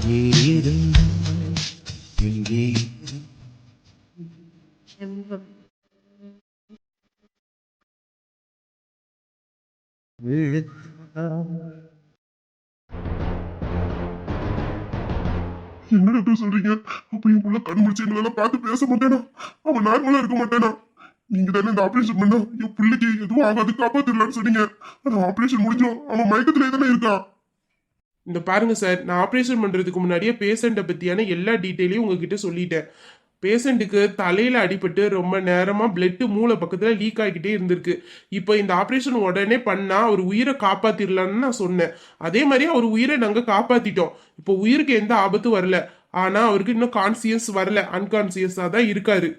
என்ன டாக்டர் சொல்றீங்க? அப்ப என் புள்ள கண் முடிச்சு எங்களால பார்த்து பேச மாட்டேனா? அவன் நார்மலா இருக்க மாட்டேனா? நீங்க தானே இந்த ஆபரேஷன் பண்ணா என் பிள்ளைக்கு எதுவும் ஆகாது காப்பாத்திடலாம்னு சொன்னீங்க. ஆனா ஆபரேஷன் முடிஞ்சோம் அவன் மயக்கத்திலே தானே இருக்கான். இந்த பாருங்க சார், நான் ஆப்ரேஷன் பண்ணுறதுக்கு முன்னாடியே பேஷண்ட்டை பற்றியான எல்லா டீட்டெயிலையும் உங்ககிட்ட சொல்லிட்டேன். பேஷண்ட்டுக்கு தலையில் அடிபட்டு ரொம்ப நேரமாக பிளட்டு மூளை பக்கத்தில் லீக் ஆகிக்கிட்டே இருந்திருக்கு. இப்போ இந்த ஆப்ரேஷன் உடனே பண்ணால் அவர் உயிரை காப்பாற்றிடலான்னு நான் சொன்னேன். அதே மாதிரி அவர் உயிரை நாங்கள் காப்பாற்றிட்டோம். இப்போ உயிருக்கு எந்த ஆபத்தும் வரல. ஆனால் அவருக்கு இன்னும் கான்சியஸ் வரல, அன்கான்சியஸாக தான் இருக்காரு.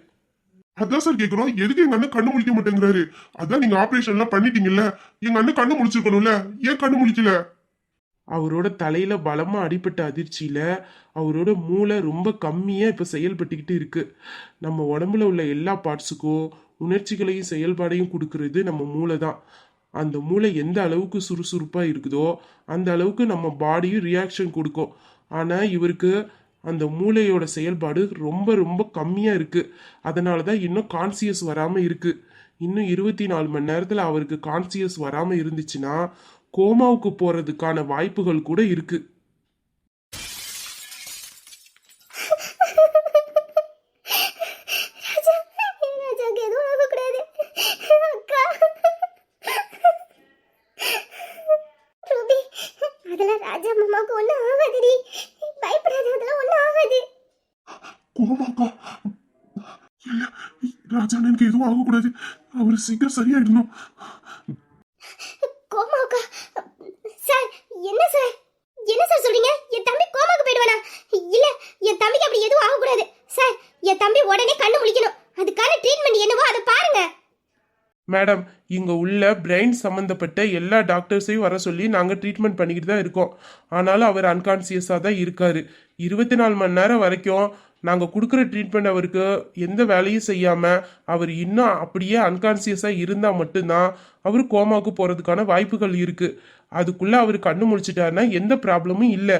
அதான் சார் கேக்குறோம், எதுக்கு எங்க அண்ணன் கண்ணு முழிக்க மாட்டேங்கிறாரு? அதான் நீங்க ஆபரேஷன் எல்லாம் பண்ணிட்டீங்கல்ல, எங்க அண்ணன் கண்ணு முழிச்சிருக்கணும்ல, ஏன் கண்ணு முழிக்கல? அவரோட தலையில பலமா அடிபட்ட அதிர்ச்சியில அவரோட மூளை ரொம்ப கம்மியா இப்ப செயல்பட்டுக்கிட்டு இருக்கு. நம்ம உடம்புல உள்ள எல்லா பார்ட்ஸுக்கும் உணர்ச்சிகளையும் செயல்பாடையும் கொடுக்கறது நம்ம மூளை தான். அந்த மூளை எந்த அளவுக்கு சுறுசுறுப்பா இருக்குதோ அந்த அளவுக்கு நம்ம பாடியும் ரியாக்ஷன் கொடுக்கும். ஆனா இவருக்கு அந்த மூளையோட செயல்பாடு ரொம்ப ரொம்ப கம்மியா இருக்கு. அதனாலதான் இன்னும் கான்சியஸ் வராம இருக்கு. இன்னும் 24 மணி நேரத்துல அவருக்கு கான்சியஸ் வராம இருந்துச்சுன்னா கோமாவுக்கு போறதுக்கான வாய்ப்புகள் கூட இருக்கு. கோமாக்கா? இல்ல, ராஜா அண்ணனுக்கு எதுவும் ஆகக்கூடாது, அவரு சீக்கிரம் சரியாயிடணும். கோமாக்கா? சார், என்ன சார் என்ன சார் சொல்றீங்க? என் தம்பி கோமாக்கு போயிடுவானா? இல்ல, என் தம்பிக்கு அப்படி எதுவும் ஆகக்கூடாது சார். என் தம்பி உடனே கண்ணு முழிக்கணும். அதுக்கான ட்ரீட்மெண்ட் என்னவோ அதை பாருங்க. மேடம், இங்கே உள்ள பிரெயின் சம்மந்தப்பட்ட எல்லா டாக்டர்ஸையும் வர சொல்லி நாங்கள் ட்ரீட்மெண்ட் பண்ணிக்கிட்டு தான் இருக்கோம். ஆனாலும் அவர் அன்கான்சியஸாக தான் இருக்கார். 24 மணி நேரம் வரைக்கும் நாங்கள் கொடுக்குற ட்ரீட்மெண்ட் அவருக்கு எந்த வேலையும் செய்யாமல் அவர் இன்னும் அப்படியே அன்கான்சியஸாக இருந்தால் மட்டும்தான் அவர் கோமாவுக்கு போகிறதுக்கான வாய்ப்புகள் இருக்குது. அதுக்குள்ளே அவர் கண்ணு முழிச்சிட்டாருன்னா எந்த ப்ராப்ளமும் இல்லை.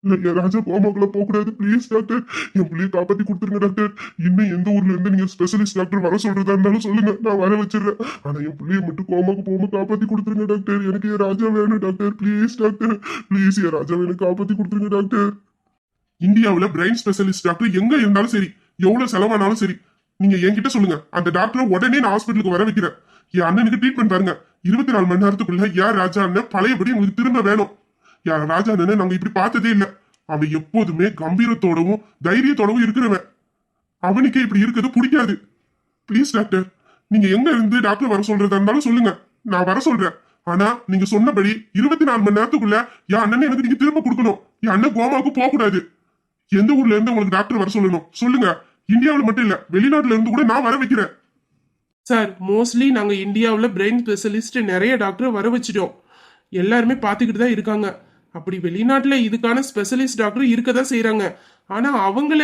என் ராஜா கோமாக்குள்ள போக கூடாது, ப்ளீஸ் டாக்டர். என் பிள்ளைய காப்பாத்தி கொடுத்துருங்க டாக்டர். இன்னும் எந்த ஊர்ல இருந்து நீங்க ஸ்பெஷலிஸ்ட் டாக்டர் வர சொல்றதா இருந்தாலும் சொல்லுங்க, நான் வர வச்சிடுறேன். ஆனா என் பிள்ளைய மட்டும் கோமாக்கு போகாம காப்பாத்தி கொடுத்துருங்க டாக்டர். எனக்கு என் ராஜா வேணும் டாக்டர், ப்ளீஸ் டாக்டர். ப்ளீஸ் என் ராஜா வேணும், காப்பாத்தி கொடுத்துருங்க டாக்டர். இந்தியாவுல பிரெயின் ஸ்பெஷலிஸ்ட் டாக்டர் எங்க இருந்தாலும் சரி, எவ்வளவு செலவானாலும் சரி, நீங்க என்கிட்ட சொல்லுங்க. அந்த டாக்டரை உடனே நான் ஹாஸ்பிட்டலுக்கு வர வைக்கிறேன். என் அண்ணனுக்கு ட்ரீட்மெண்ட் பாருங்க. 24 மணி நேரத்துக்குள்ள யார் ராஜா அண்ணன் பழையபடி உங்களுக்கு திரும்ப வேணும். யார் ராஜா அண்ணனை நாங்க இப்படி பார்த்ததே இல்லை. அவன் எப்போதுமே கம்பீரத்தோடவும் தைரியத்தோடவும் இருக்கிறவன். அவனுக்கே இப்படி இருக்கிறது பிடிக்காது. ப்ளீஸ் டாக்டர், நீங்க எங்க இருந்து டாக்டர் வர சொல்றதா இருந்தாலும் சொல்லுங்க, நான் வர சொல்றேன். ஆனா நீங்க சொன்னபடி 24 மணி நேரத்துக்குள்ள என் அண்ணனை எனக்கு நீங்க திரும்ப கொடுக்கணும். என் அண்ணன் கோமாவுக்கு போக கூடாது. எந்த ஊர்ல இருந்து உங்களுக்கு டாக்டர் வர சொல்லணும் சொல்லுங்க. இந்தியாவில் மட்டும் இல்ல, வெளிநாட்டுல இருந்து கூட நான் வர வைக்கிறேன். சார், மோஸ்ட்லி நாங்கள் இந்தியாவில் பிரெயின் ஸ்பெஷலிஸ்ட் நிறைய டாக்டர் வர வச்சிட்டோம். எல்லாருமே பார்த்துக்கிட்டு தான் இருக்காங்க. அப்படி வெளிநாட்டில் இதுக்கான ஸ்பெஷலிஸ்ட் டாக்டர் இருக்க தான் செய்கிறாங்க. ஆனால் அவங்கள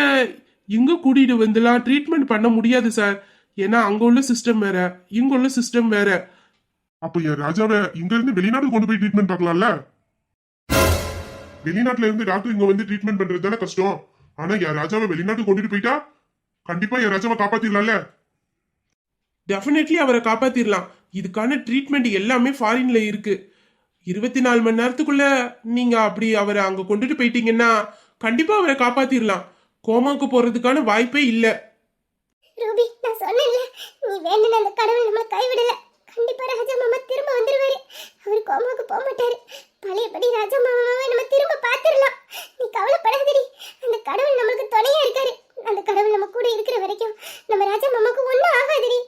இங்கே கூட்டிகிட்டு வந்துலாம் ட்ரீட்மெண்ட் பண்ண முடியாது சார். ஏன்னா அங்கே உள்ள சிஸ்டம் வேற, இங்கே உள்ள சிஸ்டம் வேற. அப்போ என் ராஜாவை இங்க இருந்து வெளிநாட்டுக்கு கொண்டு போய் ட்ரீட்மெண்ட் பார்க்கலாம்ல? வெளிநாட்டுல இருந்து டாக்டர் இங்க வந்து ட்ரீட்மெண்ட் பண்றது தானே கஷ்டம். ஆனா என் ராஜாவை வெளிநாட்டுக்கு கொண்டுட்டு போயிட்டா கண்டிப்பா என் ராஜாவை காப்பாத்திடலாம்ல? டெஃபினெட்லி அவரை காப்பாத்திரலாம். இதுக்கான ட்ரீட்மெண்ட் எல்லாமே ஃபாரின்ல இருக்கு. 24 மணி நேரத்துக்குள்ள நீங்க அப்படி அவரை அங்க கொண்டுட்டு போயிட்டீங்கன்னா கண்டிப்பா அவரை காப்பாத்திரலாம். கோமாக்கு போறதுக்கான வாய்ப்பே இல்லை. ரூபி, நான் சொன்னேன்ல, நீ வேணும்னு அந்த கடவுள் நம்மளை கைவிடல. கண்டிப்பா ராஜா மாமா திரும்ப வந்துருவாரு. அவர் கோமாக்கு போக மாட்டாரு. பழையபடி ராஜா மாமாவை நம்ம திரும்ப பார்த்துடலாம். நீ கவலைப்படாதடி. அந்த கடவுள் நம்மளுக்கு துணையா இருக்காரு. அந்த கடவுள் நம்ம கூட இருக்கிற வரைக்கும் நம்ம ராஜா மாமாக்கு ஒன்றும் ஆகாதுடி.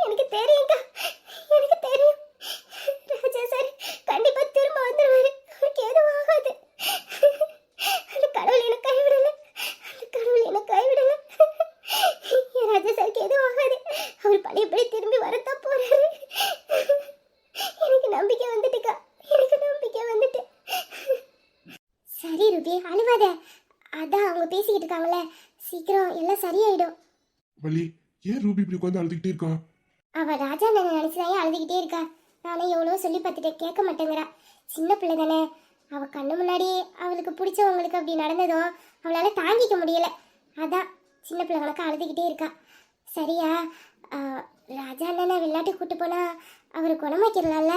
எனக்கு தெரியுங்க, எனக்கு தெரியும். ராஜா சார் கண்டிப்பா திரும்ப வந்துருவாரு. அவருக்கு எதுவும் ஆகாது. அந்த கடவுள் என்ன கைவிடல. அந்த கடவுள் என்ன கைவிடல. என் ராஜா சாருக்கு எதுவும் ஆகாது. அவர் பழையபடி திரும்பி வரத்தான் போறாரு. எனக்கு நம்பிக்கை வந்துட்டுக்கா, எனக்கு நம்பிக்கை வந்துட்டு. சரி ரூபி, அழுவாத. அதான் அவங்க பேசிக்கிட்டு இருக்காங்களே, சீக்கிரம் எல்லாம் சரியாயிடும். வள்ளி, ஏன் ரூபி இப்படி உட்காந்து அழுதுகிட்டே இருக்கா? அவ ராஜா நான் நினைச்சுதான் அழுதுகிட்டே இருக்கா. நானே எவ்வளோ சொல்லி பார்த்துட்டு கேட்க மாட்டேங்கிறா. சின்ன பிள்ளை தானே, அவ கண்ணு முன்னாடி அவளுக்கு பிடிச்சவங்களுக்கு அப்படி நடந்ததும் அவளால தாங்கிக்க முடியல. அதான் சின்ன பிள்ளை கணக்கு அழுதுகிட்டே இருக்கா. சரியா? ராஜா அண்ணனை வெளிநாட்டுக்கு கூட்டு போனா அவரை குணமாக்கிடலாம்ல?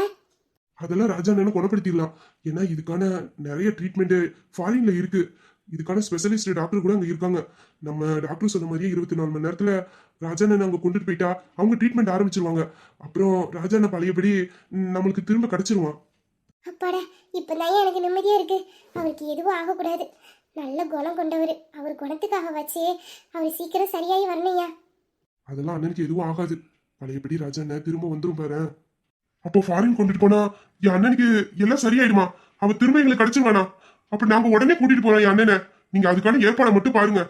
அதெல்லாம் ராஜா அண்ணனை குணப்படுத்திடலாம். ஏன்னா இதுக்கான நிறைய ட்ரீட்மெண்ட் ஃபாரின்ல இருக்கு. இதுக்கான ஸ்பெஷலிஸ்ட் டாக்டர் கூட அங்க இருக்காங்க. நம்ம டாக்டர் சொன்ன மாதிரியே 24 மணி நேரத்துல ராஜா அண்ணன் அங்க கொண்டுட்டு போயிட்டா அவங்க ட்ரீட்மெண்ட் ஆரம்பிச்சிருவாங்க. அப்புறம் ராஜா அண்ணன் பழையபடி நம்மளுக்கு திரும்ப கிடைச்சிருவான். அப்பாடா, இப்பதான் எனக்கு நிம்மதியா இருக்கு. அவருக்கு எதுவும் ஆகக்கூடாது. நல்ல குணம் கொண்டவர். அவர் குணத்துக்காக வச்சு அவர் சீக்கிரம் சரியாகி வரணையா. அதெல்லாம் அண்ணனுக்கு எதுவும் ஆகாது. பழையபடி ராஜா அண்ணன் திரும்ப வந்துரும் பாரு. அப்போ ஃபாரின் கொண்டுட்டு போனா என் அண்ணனுக்கு எல்லாம் சரியாயிடுமா? அவ திரும்ப எங்களுக்கு கிடைச்சிருவானா? அப்ப நாங்க உடனே கூட்டிட்டு போறோம் என் அண்ணனை. நீங்க அதுக்கான ஏற்பாடை மட்டும் பாருங்க.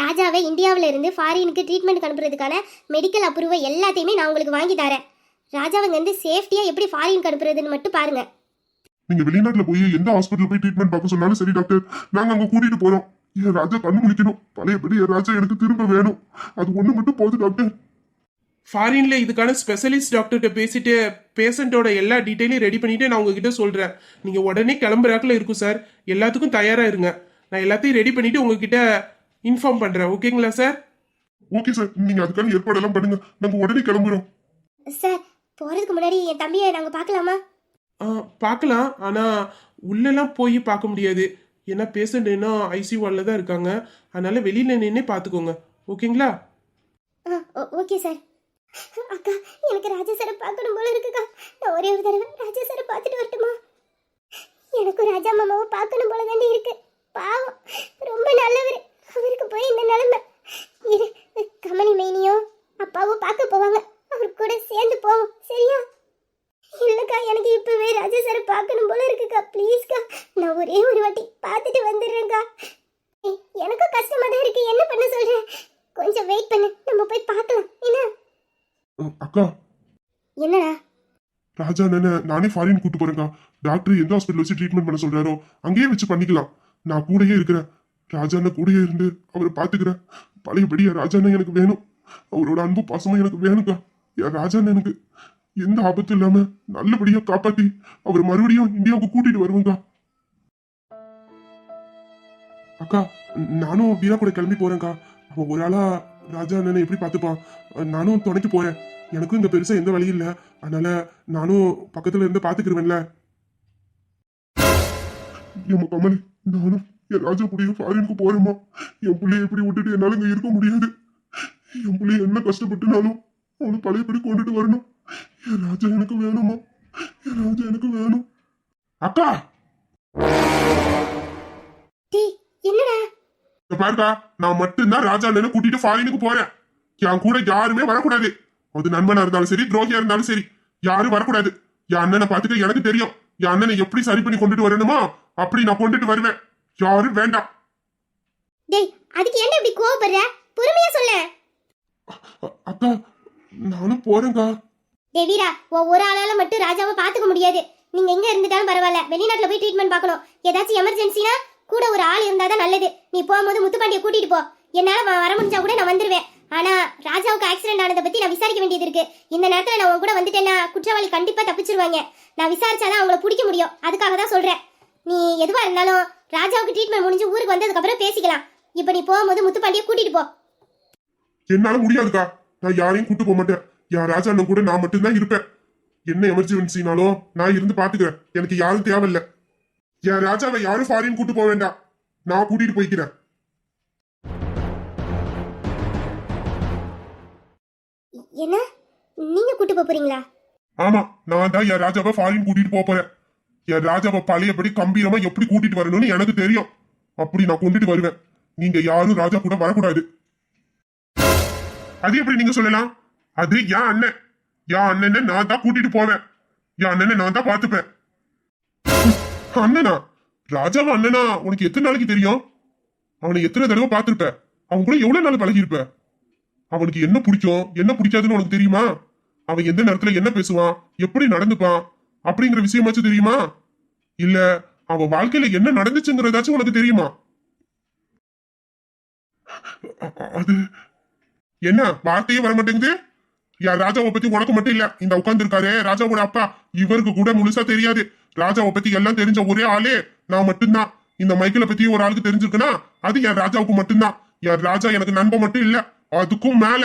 ராஜாவை இந்தியாவில இருந்து ஃபாரினுக்கு ட்ரீட்மெண்ட் அனுப்புறதுக்கான மெடிக்கல் அப்ரூவல் எல்லாத்தையுமே நான் உங்களுக்கு வாங்கி தரேன். ராஜாவை வந்து சேஃப்டியா எப்படி ஃபாரினுக்கு அனுப்புறதுன்னு மட்டும் பாருங்க. நீங்க வெளிநாட்டுல போய் எந்த ஹாஸ்பிட்டல் போய் ட்ரீட்மெண்ட் பார்க்க சொன்னாலும் சரி டாக்டர், நாங்க அங்க கூட்டிட்டு போறோம். என் ராஜா கண்ணு முழிக்கணும். பழையபடி என் ராஜா எனக்கு திரும்ப வேணும். அது ஒண்ணு மட்டும் போதும் டாக்டர். ஃபாரின்ல இதுக்கான ஸ்பெஷலிஸ்ட் டாக்டர்கிட்ட பேசிட்டு பேஷண்ட்டோட எல்லா டீட்டெயிலையும் ரெடி பண்ணிட்டு நான் உங்ககிட்ட சொல்றேன். நீங்க உடனே கிளம்புறாக்குல இருக்கும் சார். எல்லாத்துக்கும் தயாரா இருங்க. நான் எல்லாத்தையும் ரெடி பண்ணிட்டு உங்ககிட்ட இன்ஃபார்ம் பண்றேன். ஓகேங்களா சார்? ஓகே சார், நீங்க அதுக்கான ஏற்பாடெல்லாம் பண்ணுங்க. நாங்க உடனே கிளம்புறோம். சார், போறதுக்கு முன்னாடி என் தம்பியை நாங்க பார்க்கலாமா? பார்க்கலாம். ஆனால் உள்ளெல்லாம் போய் பார்க்க முடியாது. ஏன்னா பேஷண்ட் இன்னும் ஐசியூ வார்டில் தான் இருக்காங்க. அதனால வெளியில் நின்னே பார்த்துக்கோங்க. ஓகேங்களா? Okay sir. அக்கா, எனக்கு ராஜா சாரை பார்க்கணும் போல இருக்குக்கா. நான் ஒரே ஒரு தடவை ராஜா சாரை பார்த்துட்டு வரட்டுமா? எனக்கும் ராஜா மாமாவை பார்க்கணும் போல தாண்டி இருக்கு. பாவம், ரொம்ப நல்லவர். அவருக்கு போய் இந்த நிலைமை. இரு, கமலி மைனியும் அப்பாவும் பார்க்க போவாங்க. அவர் கூட சேர்ந்து போவோம். சரியா? இல்லக்கா, எனக்கு இப்பவே ராஜா சாரை பார்க்கணும் போல இருக்குக்கா. ப்ளீஸ்க்கா, நான் ஒரே ஒரு வாட்டி பார்த்துட்டு வந்துடுறேன்க்கா. எனக்கும் கஷ்டமா தான் இருக்கு. என்ன பண்ண சொல்றேன்? கொஞ்சம் வெயிட் பண்ணு, நம்ம போய் பார்க்கலாம். என்ன அக்கா, என்னடா? ராஜா அண்ணனை நானே ஃபாரின் கூட்டு போறேன்க்கா. டாக்டர் எந்த ஹாஸ்பிட்டல் வச்சு ட்ரீட்மெண்ட் பண்ண சொல்றாரோ அங்கேயே வச்சு பண்ணிக்கலாம். நான் கூடயே இருக்கிறேன். ராஜா அண்ணன் கூடயே இருந்து அவரை பாத்துக்கிறேன். பழையபடி என் ராஜா அண்ணன் எனக்கு வேணும். அவரோட அன்பு பாசமும் எனக்கு வேணும்க்கா. என் ராஜா அண்ணன் எனக்கு எந்த ஆபத்தும் இல்லாம நல்லபடியா காப்பாத்தி அவர் மறுபடியும் இந்தியாவுக்கு கூட்டிட்டு வருவேங்க்கா. அக்கா, நானும் வீரா கூட கிளம்பி போறேன்க்கா. அவன் ஒரு ஆளா ராஜா அண்ணனை எப்படி பார்த்துப்பான்? நானும் துணைக்கு போறேன். எனக்கும் இங்க பெருசா எந்த வழியும் இல்லை. அதனால நானும் பக்கத்துல இருந்து பாத்துக்கிருவேன்ல. என் கமலி, நானும் என் ராஜா புடிய ஃபாரினுக்கு போறேம்மா. என் பிள்ளைய எப்படி விட்டுட்டு என்னால இங்க இருக்க முடியாது. என் பிள்ளைய என்ன கஷ்டப்பட்டுனாலும் அவனை பழையபடி கொண்டுட்டு வரணும். என் ராஜா எனக்கு வேணுமா? என் ராஜா எனக்கு வேணும். அக்கா, என்னடா? பாருக்கா, நான் மட்டும்தான் ராஜா அண்ணனை கூட்டிட்டு ஃபாரினுக்கு போறேன். என் கூட யாருமே வரக்கூடாது. அது நண்பனா இருந்தாலும் சரி, துரோகியா இருந்தாலும் சரி, யாரும் வரக்கூடாது. என் அண்ணனை பார்த்துட்டு எனக்கு தெரியும். என் அண்ணனை எப்படி சரி பண்ணி கொண்டுட்டு வரணுமா அப்படி நான் கொண்டுட்டு வருவேன். யாரும் வேண்டாம். டேய், அதுக்கு என்ன இப்படி கோவப்படுற? பொறுமையா சொல்ல. அக்கா, நானும் போறேன்க்கா. டேய் வீரா, ஒரு ஆளால மட்டும் ராஜாவை பாத்துக்க முடியாது. நீங்க எங்க இருந்துட்டாலும் பரவாயில்ல, வெளிநாட்டுல போய் ட்ரீட்மெண்ட் பார்க்கணும். ஏதாச்சும் எமர்ஜென்சினா கூட ஒரு ஆள் இருந்தாதான் நல்லது. நீ போகும்போது முத்துப்பாண்டிய கூட்டிட்டு போ. என்னால வர முடிஞ்சா கூட நான் வந்துருவேன். ஆனா ராஜாவுக்கு ஆக்சிடென்ட் ஆனதை பத்தி நான் விசாரிக்க வேண்டியது இருக்கு. இந்த நேரத்துல நான் உன் கூட வந்துட்டேன்னா குற்றவாளி கண்டிப்பா தப்பிச்சிருவாங்க. நான் விசாரிச்சாதான் அவங்கள பிடிக்க முடியும். அதுக்காக தான் சொல்றேன். நீ எதுவா இருந்தாலும் ராஜாவுக்கு ட்ரீட்மெண்ட் முடிஞ்சு ஊருக்கு வந்ததுக்கு அப்புறம் பேசிக்கலாம். இப்ப நீ போகும்போது முத்துப்பாண்டிய கூட்டிட்டு போ. என்னால முடியாதுக்கா. நான் யாரையும் கூட்டு போக மாட்டேன். என் ராஜா அண்ணன் கூட நான் மட்டும்தான் இருப்பேன். என்ன எமர்ஜென்சினாலும் நான் இருந்து பாத்துக்கிறேன். எனக்கு யாரும் தேவையில்ல. என் ராஜாவை யாரும் ஃபாரின் கூட்டு போக வேண்டாம். நான் கூட்டிட்டு போய்க்கிறேன். என்ன, நீங்க கூட்டு போறீங்களா? ஆமா, நான் தான் என் ராஜாவை ஃபாரின் கூட்டிட்டு போறேன். என் ராஜாவை பழையபடி கம்பீரமா எப்படி கூட்டிட்டு வரணும்னு எனக்கு தெரியும். அப்படி நான் கொண்டுட்டு வருவேன். நீங்க யாரும் ராஜா கூட வரக்கூடாது. அது எப்படி நீங்க சொல்லலாம்? அது என் அண்ணன். என் அண்ணனை நான் தான் கூட்டிட்டு போவேன். என் அண்ணனை நான் தான் பாத்துப்பேன். அண்ணனா? ராஜாவா அண்ணனா உனக்கு எத்தனை நாளைக்கு தெரியும்? அவனை எத்தனை தடவை பார்த்திருப்ப? அவன் கூட எவ்வளவு நாள் பழகி இருப்ப? அவனுக்கு என்ன பிடிக்கும் என்ன பிடிக்காதுன்னு உனக்கு தெரியுமா? அவன் எந்த நேரத்துல என்ன பேசுவான், எப்படி நடந்துப்பான் அப்படிங்கிற விஷயமாச்சும் தெரியுமா? இல்ல அவன் வாழ்க்கையில என்ன நடந்துச்சுங்கிறதாச்சும் உனக்கு தெரியுமா? அது என்ன வார்த்தையே வர மாட்டேங்குது? யார் ராஜாவை பத்தி உனக்கு மட்டும் இல்ல, இந்த உட்கார்ந்து இருக்காரு ராஜாவோட அப்பா, இவருக்கு கூட முழுசா தெரியாது. ராஜாவை பத்தி எல்லாம் தெரிஞ்ச ஒரே ஆளே நான் மட்டும்தான். இந்த மைக்கேலை பத்தி ஒரு ஆளுக்கு தெரிஞ்சிருக்குன்னா அது என் ராஜாவுக்கு மட்டும்தான். என் ராஜா எனக்கு நண்பன் மட்டும் இல்ல, அதுக்கும் மேல.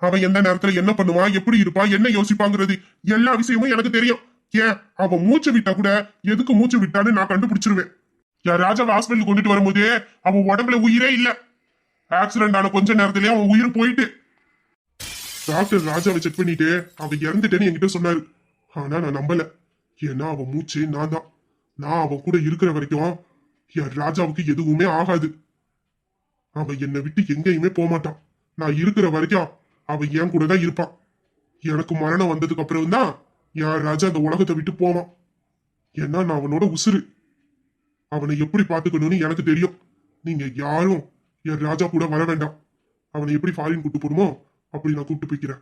அவன் எந்த நேரத்துல என்ன பண்ணுவான், எப்படி இருப்பான், என்ன யோசிப்பாங்கிறது எல்லா விஷயமும் எனக்கு தெரியும். ஏன் அவன் மூச்சு விட்டா கூட எதுக்கு மூச்சு விட்டான்னு நான் கண்டுபிடிச்சிருவேன். என் ராஜாவை ஹாஸ்பிட்டல் கொண்டுட்டு வரும்போது அவன் உடம்புல உயிரே இல்ல. ஆக்சிடென்ட் ஆன கொஞ்ச நேரத்திலேயே அவன் உயிர் போயிட்டு. டாக்டர் ராஜாவை செக் பண்ணிட்டு அவன் இறந்துட்டேன்னு என்கிட்ட சொன்னாரு. ஆனா நான் நம்பல. ஏன்னா அவன் மூச்சு நான் தான். நான் அவன் கூட இருக்கிற வரைக்கும் என் ராஜாவுக்கு எதுவுமே ஆகாது. அவன் என்னை விட்டு எங்கேயுமே போக மாட்டான். நான் இருக்கிற வரைக்கும் அவன் என் கூட தான் இருப்பான். எனக்கு மரணம் வந்ததுக்கு அப்புறம் தான் என் ராஜா அந்த உலகத்தை விட்டு போவான். ஏன்னா நான் அவனோட உசுறு. அவனை எப்படி பாத்துக்கணும்னு எனக்கு தெரியும். நீங்க யாரும் என் ராஜா கூட வர வேண்டாம். அவனை எப்படி ஃபாரின் கூட்டு போடுமோ அப்படி நான் கூப்பிட்டு போய்க்கிறேன்.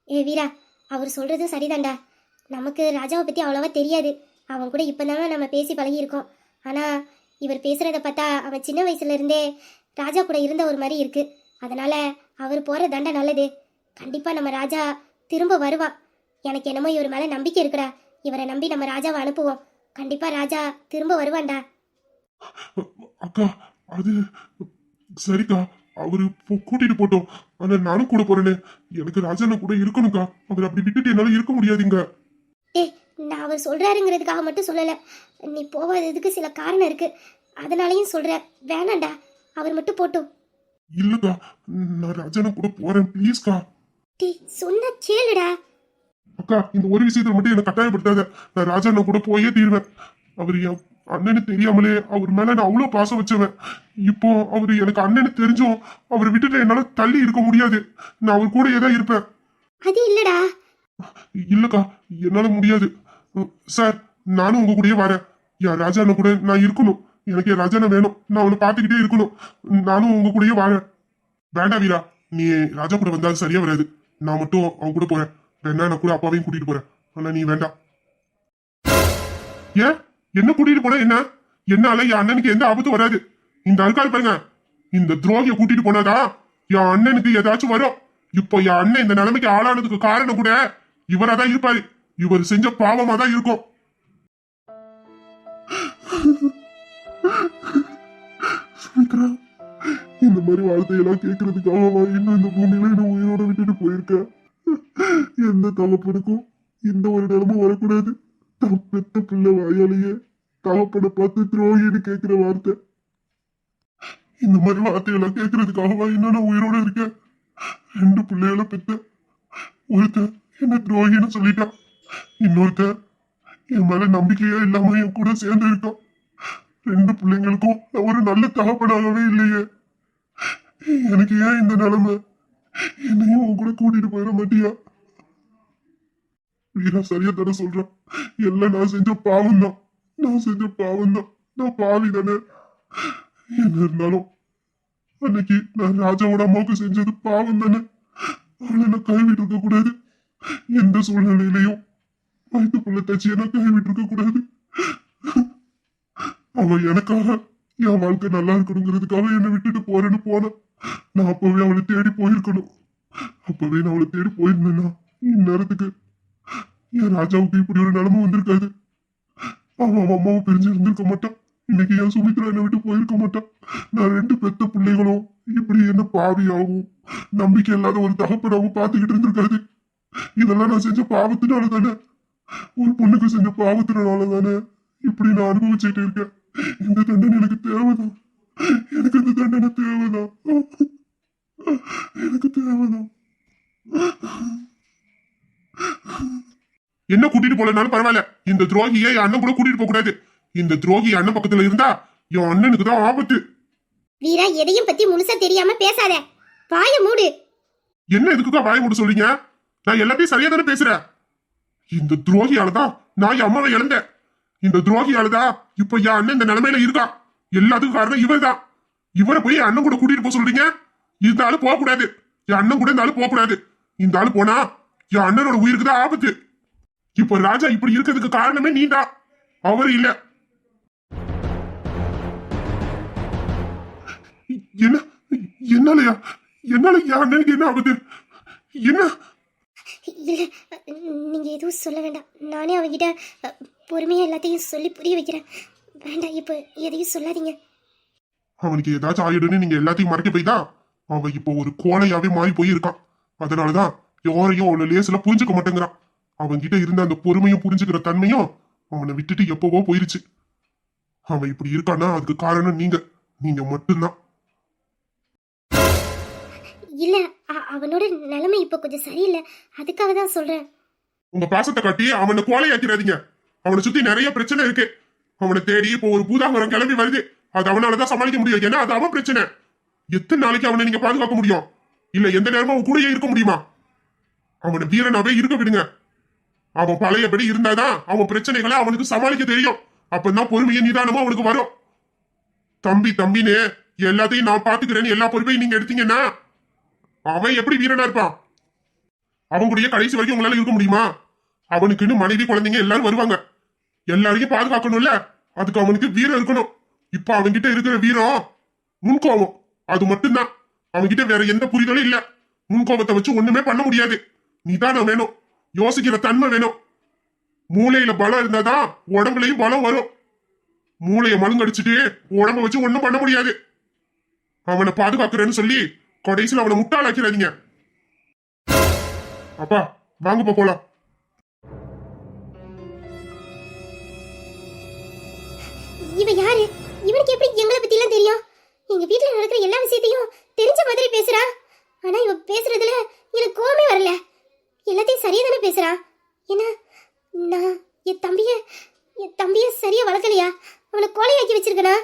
ஏ வீரா, அவர் சொல்றது சரிதான்டா. நமக்கு ராஜாவை பத்தி அவ்வளவா தெரியாது. அவன் கூட இப்பதானே நம்ம பேசி பழகி இருக்கோம். ஆனா இவர் பேசுறத பார்த்தா அவன் சின்ன வயசுல இருந்தே ராஜா கூட இருந்த ஒரு மாதிரி இருக்கு. அதனால அவர் போற தண்டை நல்லது. கண்டிப்பா நம்ம ராஜா திரும்ப வருவான். எனக்கு என்னமோ இவர் மேல நம்பிக்கை இருக்குடா. இவரை நம்பி நம்ம ராஜாவை அனுப்புவோம். கண்டிப்பா ராஜா திரும்ப வருவான்டா. அக்கா அது சரிக்கா, அவரு கூட்டிட்டு போட்டோம். ஆனா நானும் கூட போறேன்னு. எனக்கு ராஜான கூட இருக்கணும்க்கா. அவர் அப்படி விட்டுட்டு என்னால இருக்க முடியாதுங்க. ஏ, நான் அவர் சொல்றாருங்கிறதுக்காக மட்டும் சொல்லல. நீ போவாததுக்கு சில காரணம் இருக்கு. அதனாலயும் சொல்ற. வேணாண்டா, அவர் மட்டும் போட்டும். இல்லக்கா, நான் ராஜான கூட போறேன் ப்ளீஸ்க்கா. டீ சொன்னா கேளுடா. அக்கா இந்த ஒரு விஷயத்துல மட்டும் என்ன கட்டாயப்படுத்தாத. நான் ராஜான கூட போயே தீருவேன். அவர் என் அண்ணனு தெரியாமலே அவர் மேல நான் அவ்வளவு பாசம் வச்சவன். இப்போ அவரு எனக்கு அண்ணனு தெரிஞ்சும் அவரை விட்டுட்டு என்னால தள்ளி இருக்க முடியாது. நான் அவர் கூடயே தான் இருப்பேன். அது இல்லடா. இல்லக்கா, என்னால முடியாது. சார், நானும் உங்க கூடயே வரேன். என் ராஜான கூட நான் இருக்கணும். எனக்கு என் ராஜான வேணும். நான் அவனை பார்த்துக்கிட்டே இருக்கணும். நானும் உங்க கூடயே வரேன். வேண்டாம் வீரா, நீ ராஜா கூட வந்தா சரியா வராது. நான் மட்டும் அவன் கூட போறேன். வேணா நான் கூட அப்பாவையும் கூட்டிட்டு போறேன். ஆனா நீ வேண்டாம். ஏன் என்ன கூட்டிட்டு போன என்ன? என்னால என் அண்ணனுக்கு எந்த ஆபத்தும் வராது. இந்த ஆள்கால் பாருங்க, இந்த துரோகிய கூட்டிட்டு போனாதா என் அண்ணனுக்கு ஏதாச்சும் வரும். இப்போ என் அண்ணன் இந்த நிலைமைக்கு ஆளானதுக்கு காரணம் கூட இவராதான் இருப்பாரு. இவர் செஞ்ச பாவமா தான் இருக்கும். சுமித்ரா, இந்த மாதிரி வார்த்தையெல்லாம் கேட்கறதுக்காக இன்னும் இந்த பூமியில என்ன உயிரோட விட்டுட்டு போயிருக்க. எந்த தகப்பனுக்கும் இந்த ஒரு நிலைமை வரக்கூடாது. தான் பெத்த பிள்ளை வாயாலேயே தகப்பனை பார்த்து துரோகின்னு கேட்கிற வார்த்தை. இந்த மாதிரி வார்த்தையெல்லாம் கேட்கறதுக்காகவா இன்னும் நான் உயிரோட இருக்கேன். 2 பிள்ளைகளை பெத்த. ஒருத்தன் என்ன துரோகின்னு சொல்லிட்டான். இன்னொருத்தன் என் மேல நம்பிக்கையா இல்லாம என் கூட சேர்ந்து இருக்கான். 2 பிள்ளைங்களுக்கும் நான் ஒரு நல்ல தகப்பனாகவே இல்லையே. எனக்கு ஏன் இந்த நிலைமை? என்னையும் உன் கூட கூட்டிட்டு போயிட மாட்டியா? வீரா சரியா தானே சொல்றான். எல்லாம் நான் செஞ்ச பாவம் தான். நான் பாவி தானே. என்ன இருந்தாலும் அன்னைக்கு நான் ராஜாவோட அம்மாவுக்கு செஞ்சது பாவம் தானே. அவளை நான் கைவிட்டு இருக்க கூடாது. எந்த சூழ்நிலையிலையும் வயிற்றுக்குள்ள தச்சிய நான் கைவிட்டு இருக்க கூடாது. அவன் எனக்காக என் வாழ்க்கை நல்லா இருக்கணுங்கிறதுக்காக என்னை விட்டுட்டு போறேன்னு போனான். நான் அப்பவே அவளை தேடி போயிருக்கணும். அப்பவே நான் அவளை தேடி போயிருந்தேன்னா இந்நேரத்துக்கு என் ராஜாவுக்கு இப்படி ஒரு நிலைமை வந்திருக்காது. அவன் அம்மாவை பிரிஞ்சு இருந்திருக்க மாட்டான். இன்னைக்கு என் சுமித்ரா என்னை விட்டு போயிருக்க மாட்டான். நான் 2 பெத்த பிள்ளைகளும் இப்படி என்ன பாவியாகவும் நம்பிக்கை இல்லாத ஒரு தகப்பனாகவும் பார்த்துக்கிட்டு இருந்திருக்காது. இதெல்லாம் நான் செஞ்ச பாவத்தினால தானே. ஒரு பொண்ணுக்கு செஞ்ச பாவத்தினால தானே இப்படி நான் அனுபவிச்சுட்டு இருக்கேன். இந்த தண்டனை எனக்கு தேவைதான். எனக்கு இந்த தண்டனை தேவைதான். எனக்கு தேவைதான். என்ன கூட்டிட்டு போலனாலும் பரவாயில்ல. இந்த துரோகியை என் அண்ணன் கூட கூட்டிட்டு போக கூடாது. இந்த துரோகி அண்ணன் பக்கத்துல இருந்தா என் அண்ணனுக்கு தான் ஆபத்து. வீரா, எதையும் பத்தி முழுசா தெரியாம பேசாத. வாய மூடு. என்ன எதுக்குக்கா வாய மூட சொல்றீங்க? நான் எல்லாத்தையும் சரியா தானே பேசுறேன். இந்த துரோகியாலதான் நான் என் அம்மாவை இழந்தேன். இந்த துரோகியாலதான் இப்ப என் அண்ணன் இந்த நிலைமையில இருக்கா. எல்லாத்துக்கும் காரணம் இவர் தான். இவரை போய் என் அண்ணன் கூட கூட்டிட்டு போக சொல்றீங்க? இந்த ஆளு போக கூடாது. என் அண்ணன் கூட இந்த ஆளு போக கூடாது. இந்த ஆளு போனா என் அண்ணனோட உயிருக்கு தான் ஆபத்து. இப்ப ராஜா இப்படி இருக்கிறதுக்கு காரணமே நீதான், அவரு இல்ல. என்னாலயா? என்னால என் அண்ணனுக்கு என்ன ஆகுது? என்ன இல்லை, நீங்கள் எதுவும் சொல்ல வேண்டாம். நானே அவகிட்ட பொறுமையாக எல்லாத்தையும் சொல்லி புரிய வைக்கிறேன். வேண்டாம், இப்போ எதையும் சொல்லாதீங்க. அவனுக்கு ஏதாச்சும் ஆயிடுன்னு நீங்க எல்லாத்தையும் மறைக்க போய் தான் அவன் இப்போ ஒரு கோழையாவே மாறி போயிருக்கான். அதனாலதான் யாரையும் அவளை லேசில புரிஞ்சுக்க மாட்டேங்கிறான். அவன்கிட்ட இருந்த அந்த பொறுமையும் புரிஞ்சுக்கிற தன்மையும் அவனை விட்டுட்டு எப்பவோ போயிருச்சு. அவன் இப்படி இருக்கான்னா அதுக்கு காரணம் நீங்க நீங்க மட்டும்தான். இல்ல, அவனோட நிலைமை இப்போ கொஞ்சம் சரியில்லை, அதுக்காக தான் சொல்றேன். உங்க பாசத்தை காட்டி அவனை கோழையாக்கிறாதீங்க. அவனை சுத்தி நிறைய பிரச்சனை இருக்கு. அவனை தேடி இப்போ ஒரு பூதாகரம் கிளம்பி வருது. அது அவனாலதான் சமாளிக்க முடியும். ஏன்னா அது அவன் பிரச்சனை. எத்தனை நாளைக்கு அவனை நீங்க பாதுகாக்க முடியும்? இல்ல எந்த நேரமும் அவன் கூடயே இருக்க முடியுமா? அவனை வீரனாவே இருக்க விடுங்க. அவன் பழையபடி இருந்தாதான் அவன் பிரச்சனைகளை அவனுக்கு சமாளிக்க தெரியும். அப்பதான் பொறுமையை நிதானமா அவனுக்கு வரும். தம்பின்னு எல்லாத்தையும் நான் பாத்துக்கிறேன்னு எல்லா பொறுப்பையும் நீங்க எடுத்தீங்கன்னா அவன் எப்படி வீரனா இருப்பான்? அவன் கூடயே கடைசி வரைக்கும் உங்களால இருக்க முடியுமா? அவனுக்குன்னு மனைவி குழந்தைங்க எல்லாரும் வருவாங்க. எல்லாரையும் பாதுகாக்கணும்ல, அதுக்கு அவனுக்கு வீரம் இருக்கணும். இப்ப அவன்கிட்ட இருக்கிற வீரம் முன்கோபம், அது மட்டும்தான். அவன்கிட்ட வேற எந்த புரிதலும் இல்ல. முன்கோபத்தை வச்சு ஒண்ணுமே பண்ண முடியாது. நிதானம் வேணும், யோசிக்கிற தன்மை வேணும். மூளையில பலம் இருந்தாதான் உடம்புலயும் பலம் வரும். மூளைய மழுங்கடிச்சிட்டு உடம்ப வச்சு ஒண்ணும் பண்ண முடியாது. அவனை பாதுகாக்கிறேன்னு சொல்லி கடைசியில் அவனை முட்டாளாக்கிறாதீங்க. அப்பா வாங்கப்பா போலாம். இவன் யாரு? இவனுக்கு எப்படி எங்களை பத்தி எல்லாம் தெரியும்? எங்க வீட்டுல நடக்கிற எல்லா விஷயத்தையும் தெரிஞ்ச மாதிரி பேசுறா. ஆனா இவன் பேசுறதுல எனக்கு கோவமே வரல. எல்லாத்தையும் சரியா தானே பேசுறா. என்ன, நான் என் தம்பிய சரியா வளர்க்கலையா? அவனை கோழையாக்கி வச்சிருக்கனா?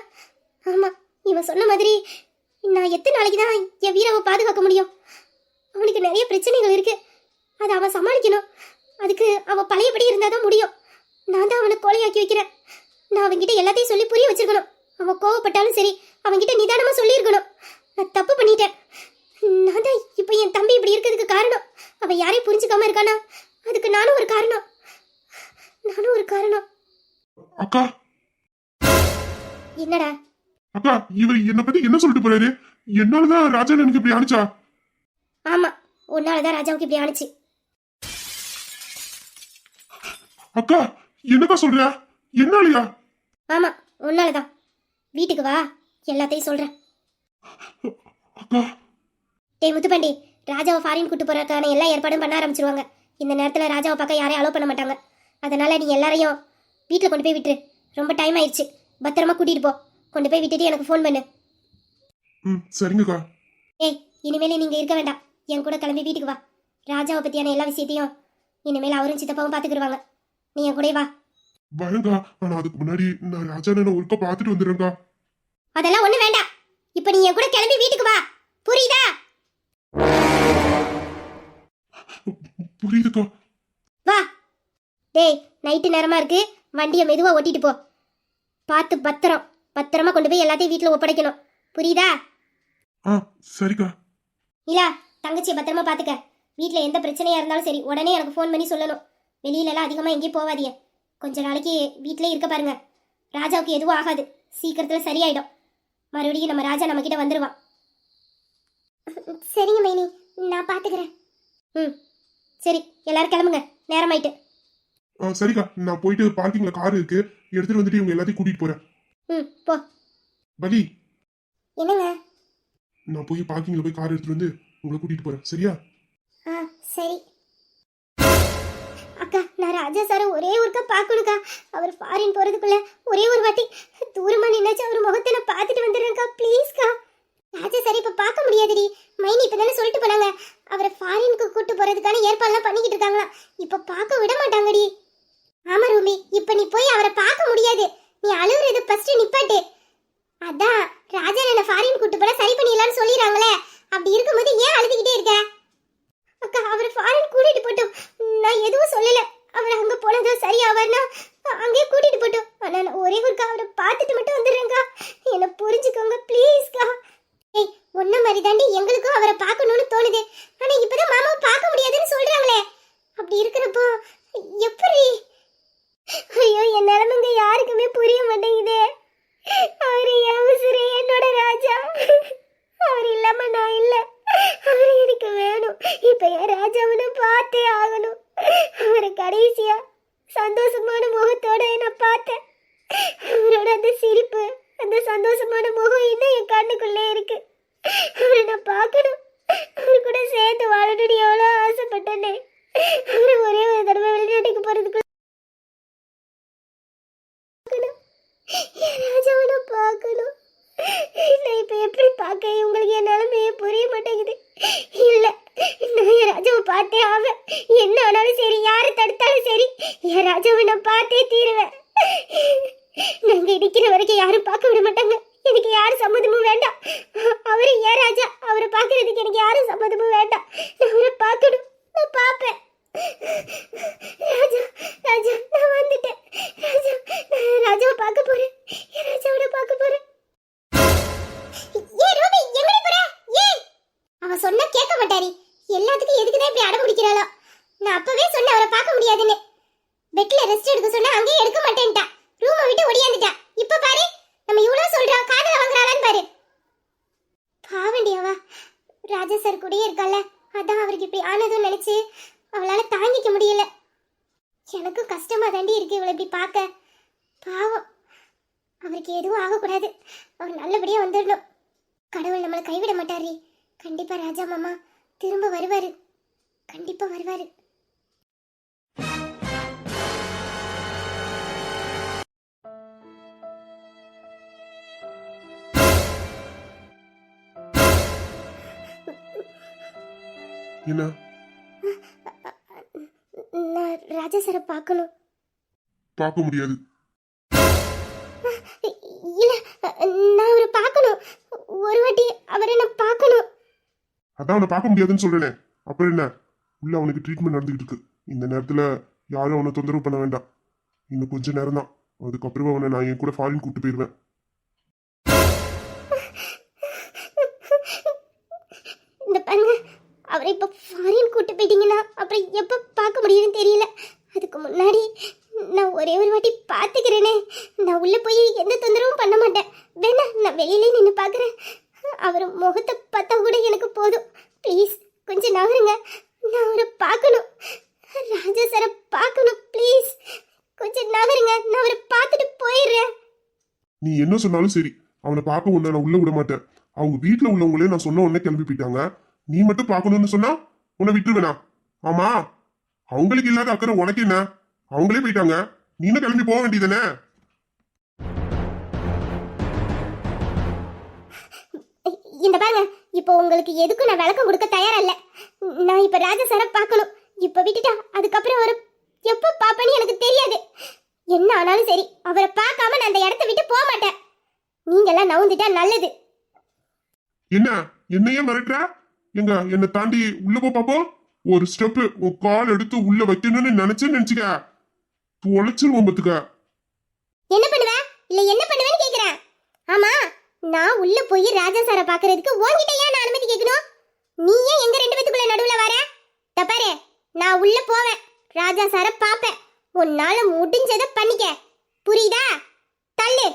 ஆமா, இவன் சொன்ன மாதிரி நான் எத்தனை நாளைக்கு தான் என் வீராவை பாதுகாக்க முடியும்? அவனுக்கு நிறைய பிரச்சனைகள் இருக்கு, அதை அவன் சமாளிக்கணும். அதுக்கு அவன் பழையபடி இருந்தாதான் முடியும். நான் தான் அவனை கோழையாக்கி வைக்கிறேன். நான் அவன்கிட்ட எல்லாத்தையும் சொல்லி புரிய வச்சிருக்கணும். அவன் கோவப்பட்டாலும் சரி, அவன்கிட்ட நிதானமா சொல்லியிருக்கணும். நான் தப்பு பண்ணிட்டேன். நான் தான் இப்போ என் தம்பி இப்படி இருக்கிறதுக்கு காரணம். அவன் யாரையும் புரிஞ்சுக்காம இருக்கானா, அதுக்கு நானும் ஒரு காரணம். அக்கா, என்னடா? அக்கா, இவர் என்ன பத்தி என்ன சொல்லிட்டு போறாரு? என்னாலதான் ராஜா எனக்கு இப்படி ஆனிச்சா? ஆமா, உன்னாலதான் ராஜாவுக்கு இப்படி ஆனிச்சு. அக்கா, என்னக்கா சொல்ற? என்னாலயா? ஆமா, உன்னாலதான். வீட்டுக்கு வா, எல்லாத்தையும் சொல்றேன். அக்கா, டேய் முத்துப்பாண்டி, ராஜாவை ஃபாரின் கூட்டு போறதுக்கான எல்லா ஏற்பாடும் பண்ண ஆரம்பிச்சிருவாங்க. இந்த நேரத்துல ராஜாவை பார்க்க யாரையும் அலோவ் பண்ண மாட்டாங்க. அதனால நீ எல்லாரையும் வீட்டில் கொண்டு போய் விட்டுரு. ரொம்ப டைம் ஆயிடுச்சு, பத்திரமா கூட்டிட்டு போ. கொண்டு போய் விட்டுட்டு எனக்கு ஃபோன் பண்ணு. சரிங்கக்கா. ஏய், இனிமேல் நீங்க இருக்க வேண்டாம், என் கூட கிளம்பி வீட்டுக்கு வா. ராஜாவை பத்தியான எல்லா விஷயத்தையும் இனிமேல் அவரும் சித்தப்பாவும் பாத்துக்கிடுவாங்க. நீ என் கூட வா. வரேங்கா, ஆனா அதுக்கு முன்னாடி நான் ராஜா ஒருக்கா பாத்துட்டு வந்துடுறேங்கா. அதெல்லாம் ஒண்ணு வேண்டாம். இப்ப நீ என் கூட கிளம்பி வீட்டுக்கு வா, புரியுதா? புரியுதுக்கா. வா. டேய், நைட்டு நேரமா இருக்கு, வண்டியை மெதுவா ஓட்டிட்டு போ. பார்த்து பத்திரமா கொண்டு போய் எல்லாத்தையும் வீட்டுல ஒப்படைக்கணும், புரியுதா? சரிக்கா. இல்ல, தங்கச்சியை பத்திரமா பாத்துக்க. வீட்டுல எந்த பிரச்சனையா இருந்தாலும் சரி, உடனே எனக்கு ஃபோன் பண்ணி சொல்லணும். வெளியில எல்லாம் அதிகமா எங்கேயும் போவாதீங்க. கொஞ்ச நாளைக்கு வீட்டிலே இருக்க பாருங்க. ராஜாவுக்கு எதுவும் ஆகாது, சீக்கிரத்துல சரியாயிடும். மறுபடியும் நம்ம ராஜா நம்ம கிட்ட வந்துருவான். சரிங்க மைனி, நான் பாத்துக்கிறேன். சரி, எல்லாரும் கிளம்புங்க, நேரமாயிட்டு. சரிக்கா, நான் போயிட்டு பார்க்கிங்ல கார் இருக்கு, எடுத்துட்டு வந்துட்டு இவங்க எல்லாத்தையும் கூட்டிட்டு போறேன். போ. பலி, என்னங்க? நான் போய் பார்க்கிங்ல போய் கார் எடுத்துட்டு வந்து உங்களை கூட்டிட்டு போறேன், சரியா? சரி. அக்கா, நான் ராஜா சாரை ஒரே ஒருக்கா பார்க்கணுக்கா. அவர் ஃபாரின் போறதுக்குள்ள ஒரே ஒரு வாட்டி தூரமா நின்னாச்சு அவர் முகத்தை நான் பார்த்துட்டு வந்துடுறேன்க்கா, ப்ளீஸ்க்கா. ராஜா சார் இப்ப பார்க்க முடியாதுடி. மைனி இப்பதானே சொல்லிட்டு போனாங்க, அவரை ஃபாரினுக்கு கூட்டு போறதுக்கான ஏற்பாடுலாம் பண்ணிக்கிட்டு இருக்காங்களா. இப்ப பார்க்க விட மாட்டாங்கடி. ஆமா ரூமி, இப்ப நீ போய் அவரை பார்க்க முடியாது. நீ அழுகுறது ஃபர்ஸ்ட் நிப்பாட்டு. அதான் ராஜா என்ன ஃபாரின் கூட்டு போல சரி பண்ணிடலாம்னு சொல்லிடுறாங்களே, அப்படி இருக்கும்போது ஏன் அழுதுகிட்டே இருக்க? அக்கா, அவரை ஃபாரின் கூட்டிட்டு போட்டோம். நான் எதுவும் சொல்லல. அவர் அங்க போனது சரியாவார்னா அங்கேயே கூட்டிட்டு போட்டோம். ஆனா நான் ஒரே ஒருக்கா அவரை பார்த்துட்டு மட்டும் வந்துடுறேங்க்கா. என்ன புரிஞ்சுக்கோங்க ப்ளீஸ்க்கா. ஏய், ஒன்ன மாதிரி தாண்டி எங்களுக்கும் அவரை பார்க்கணும்னு தோணுது. ஆனா இப்பதான் மாமாவை பார்க்க முடியாதுன்னு சொல்றாங்களே. அப்படி இருக்கிறப்போ எப்படி? ஐயோ, என் நிலைமைங்க யாருக்குமே புரிய மாட்டேங்குதே. அவரு என் உசுரு, என்னோட ராஜா. அவர் இல்லாம நான் இல்ல. அவரு எனக்கு வேணும். இப்ப என் ராஜாவை பார்த்தே ஆகணும். சந்தோஷமான முகத்தோட நான் பார்த்தேன். அவரோட அந்த சிரிப்பு, அந்த சந்தோஷமான முகம் இன்னும் என் கண்ணுக்குள்ளே இருக்கு. அவரை நான் பார்க்கணும், அவர் கூட சேர்ந்து வாழணும்னு எவ்வளோ ஆசைப்பட்டேனே. அவரை ஒரே ஒரு தடவை வெளிநாட்டுக்கு போறதுக்கு என் ராஜாவை நான் பார்க்கணும். நான் இப்ப எப்படி பார்க்க உங்களுக்கு என் நிலைமையே புரிய மாட்டேங்குது. இல்ல, நான் என் ராஜாவை பார்த்தே ஆவேன். என்ன ஆனாலும் சரி, யாரு தடுத்தாலும் சரி, என் ராஜாவை நான் பார்த்தே தீருவேன். நாங்க இடிக்கிற வரைக்கும் யாரும் பார்க்க விட மாட்டாங்க. எனக்கு யாரும் சம்மதமும் வேண்டாம். அவரு ஏன் ராஜா, அவரை பார்க்கறதுக்கு எனக்கு யாரும் சம்மதமும் வேண்டாம். நான் அவரை பார்க்கணும், நான் பார்ப்பேன். ராஜா, ராஜா, நான் வந்துட்டேன். ராஜா, நான் ராஜாவை பார்க்க போறேன். என் ராஜாவோட பார்க்க போறேன். ஏ ரூபி, எங்கடி போற? ஏன் அவ சொன்னா கேட்க மாட்டாரி. எல்லாத்துக்கும் எதுக்குதான் இப்படி அடம் பிடிக்கிறாளோ? நான் அப்பவே சொன்னேன் அவரை பார்க்க முடியாதுன்னு. பெட்ல ரெஸ்ட் எடுக்க சொன்னா அங்கேயே எடுக்க மாட்டேன்ட்டா. ரூமை விட்டு ஓடியாந்துட்டா. இப்ப பாரு, நம்ம இவ்வளவு சொல்றோம், காதல வாங்குறாளான்னு பாரு. பாவண்டி அவ ராஜா சார் கூடயே இருக்கால, அதான் அவருக்கு இப்படி ஆனதும் நினைச்சு அவளால தாங்கிக்க முடியல. எனக்கும் கஷ்டமா தாண்டி இருக்கு இவளை இப்படி பார்க்க. பாவம், அவருக்கு எதுவும் ஆகக்கூடாது. அவர் நல்லபடியா வந்துடணும். கடவுள் நம்மளை கைவிட மாட்டாரு. கண்டிப்பா ராஜா மாமா திரும்ப வருவாரு, கண்டிப்பா வருவாரு. என்ன நான் ராஜா சாரை பார்க்கணும். பார்க்க முடியாது. இல்ல, நான் அவரை பார்க்கணும். ஒரு வாட்டி அவரை நான் பார்க்கணும். அதான் அவனை பார்க்க முடியாதுன்னு சொல்றேனே, அப்புறம் என்ன? உள்ள அவனுக்கு ட்ரீட்மெண்ட் நடந்துகிட்டு இருக்கு. இந்த நேரத்துல யாரும் அவனை தொந்தரவு பண்ண வேண்டாம். இன்னும் கொஞ்ச நேரம் தான், அதுக்கப்புறம் அவனை நான் என் கூட ஃபாரின் கூப்பிட்டு போயிடுவேன். இந்த பாருங்க, அவரை இப்ப ஃபாரின் கூட்டு போயிட்டீங்கன்னா அப்புறம் எப்ப பார்க்க முடியும்னு தெரியல. அதுக்கு முன்னாடி நான் ஒரே ஒரு வாட்டி பார்த்துக்கிறேனே. நான் உள்ள போய் எந்த தொந்தரவும் பண்ண மாட்டேன். வேணா நான் வெளியிலே நின்று பார்க்குறேன். அவர் முகத்தை பார்த்தா கூட எனக்கு போதும். ப்ளீஸ் கொஞ்சம் நகருங்க, நான் அவரை பார்க்கணும். ராஜா சாரை பார்க்கணும். ப்ளீஸ் கொஞ்சம் நகருங்க, நான் அவரை பார்த்துட்டு போயிடுறேன். நீ என்ன சொன்னாலும் சரி, அவனை பார்க்க உன்னை நான் உள்ள விட மாட்டேன். அவங்க வீட்டுல உள்ளவங்களே நான் சொன்ன உடனே கிளம்பி போயிட்டாங்க. நீ மட்டும் பார்க்கணும்னு சொன்னா உன்னை விட்டுருவேனா? ஆமா, அவங்களுக்கு இல்லாத அக்கறை உனக்கு என்ன? அவங்களே போயிட்டாங்க, நீனும் கிளம்பி போக வேண்டியதானே? இந்த பாருங்க, இப்போ உங்களுக்கு எதுக்கும் நான் விளக்கம் கொடுக்க தயாரா இல்ல. நான் இப்ப ராஜா சாரை பார்க்கணும். இப்ப விட்டுட்டா அதுக்கப்புறம் அவர் எப்ப பாப்பேன்னு எனக்கு தெரியாது. என்ன ஆனாலும் சரி, அவரை பார்க்காம நான் அந்த இடத்த விட்டு போக மாட்டேன். நீங்க எல்லாம் நவுந்துட்டா நல்லது. என்ன என்னையே மிரட்டுற? எங்க என்னை தாண்டி உள்ள போ பாப்போம். ஒரு ஸ்டெப் உன் கால் எடுத்து உள்ள வைக்கணும்னு நினைச்சுக்க, தொலைச்சிருவோம் பத்துக்க. என்ன பண்ணுவ? இல்ல என்ன பண்ணுவேன்னு கேக்குறேன். ஆமா, நான் உள்ள போய் ராஜா சாரை பாக்குறதுக்கு உன்கிட்ட ஏன் நான் அனுமதி கேட்கணும்? நீ ஏன் எங்க ரெண்டு பேத்துக்குள்ள நடுவுல வர? தப்பாரு, நான் உள்ள போவேன், ராஜா சாரை பாப்பேன். உன்னால முடிஞ்சதை பண்ணிக்க, புரியுதா? தள்ளு.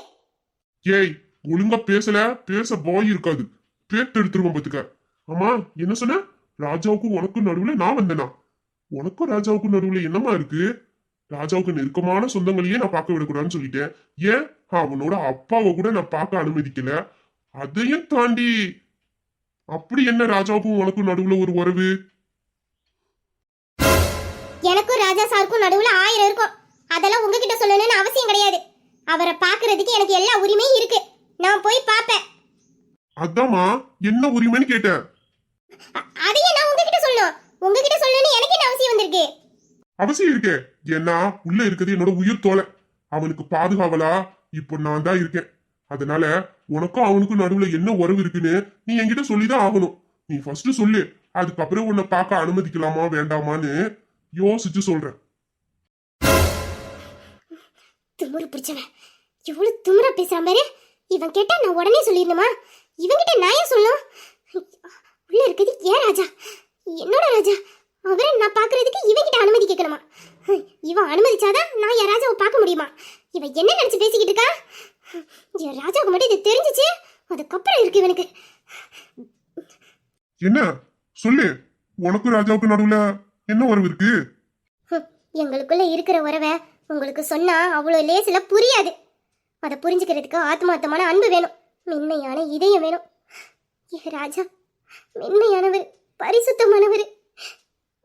ஏய், ஒழுங்கா பேசல, பேச பாய் இருக்காது, பேட்டு எடுத்துருவோம் பத்துக்க. ஆமா, என்ன சொன்ன? ராஜாவுக்கும் உனக்கும் நடுவுல நான் வந்தேனா? உனக்கும் ராஜாவுக்கும் நடுவுல என்னமா இருக்கு? ராஜாவுக்கு நெருக்கமான சொந்தங்களையே நான் பார்க்க விடக்கூடாதுன்னு சொல்லிட்டேன். ஏன், அவனோட அப்பாவை கூட நான் பார்க்க அனுமதிக்கல. அதையும் தாண்டி அப்படி என்ன ராஜாவுக்கும் உனக்கும் நடுவுல ஒரு உறவு? எனக்கும் ராஜா சாருக்கும் நடுவுல 1000 இருக்கும். அதெல்லாம் உங்ககிட்ட சொல்லணும்னு அவசியம் கிடையாது. அவரை பாக்குறதுக்கு எனக்கு எல்லா உரிமையும் இருக்கு. நான் போய் பாப்பேன். அதாம்மா, என்ன உரிமைன்னு கேட்டேன். அதையே நான் உங்ககிட்ட சொல்லணும். உங்ககிட்ட சொல்லணும்னு எனக்கு என்ன அவசியம் வந்திருக்கு? அவசியம் இருக்கே. ஏன்னா உள்ள இருக்கிறது என்னோட உயிர் தோலை. அவனுக்கு பாதுகாவலா இப்போ நான் தான் இருக்கேன். அதனால உனக்கும் அவனுக்கும் நடுவுல என்ன உறவு இருக்குன்னு நீ என்கிட்ட சொல்லிதான் ஆகணும். நீ ஃபர்ஸ்ட் சொல்லு, அதுக்கப்புறம் உன்னை பார்க்க அனுமதிக்கலாமா வேண்டாமான்னு யோசிச்சு சொல்றேன். திமுரு பிடிச்சவன் எவ்வளவு திமுறா பேசுறான் பாரு. இவன் கேட்டா நான் உடனே சொல்லிடணுமா? இவன்கிட்ட நான் ஏன் சொல்லணும்? உள்ள இருக்குது ஏன் ராஜா, என்னோட ராஜா. அவரை நான் பாக்குறதுக்கு இவன்கிட்ட அனுமதி கேட்கணுமா? இவன் அனுமதிச்சாதான் நான் என் ராஜாவை பார்க்க முடியுமா? இவன் என்ன நினைச்சு பேசிக்கிட்டு இருக்கா? என் ராஜாவுக்கு மட்டும் இது தெரிஞ்சிச்சு, அதுக்கப்புறம் இருக்கு இவனுக்கு. என்ன சொல்லு, உனக்கும் ராஜாவுக்கு நடுவுல என்ன உறவு இருக்கு? எங்களுக்குள்ள இருக்கிற உறவை உங்களுக்கு சொன்னா அவ்வளோ லேசில புரியாது. அதை புரிஞ்சுக்கிறதுக்கு ஆத்மார்த்தமான அன்பு வேணும், மென்மையான இதயம் வேணும். ஏ ராஜா மென்மையானவர், பரிசுத்தமானவர்.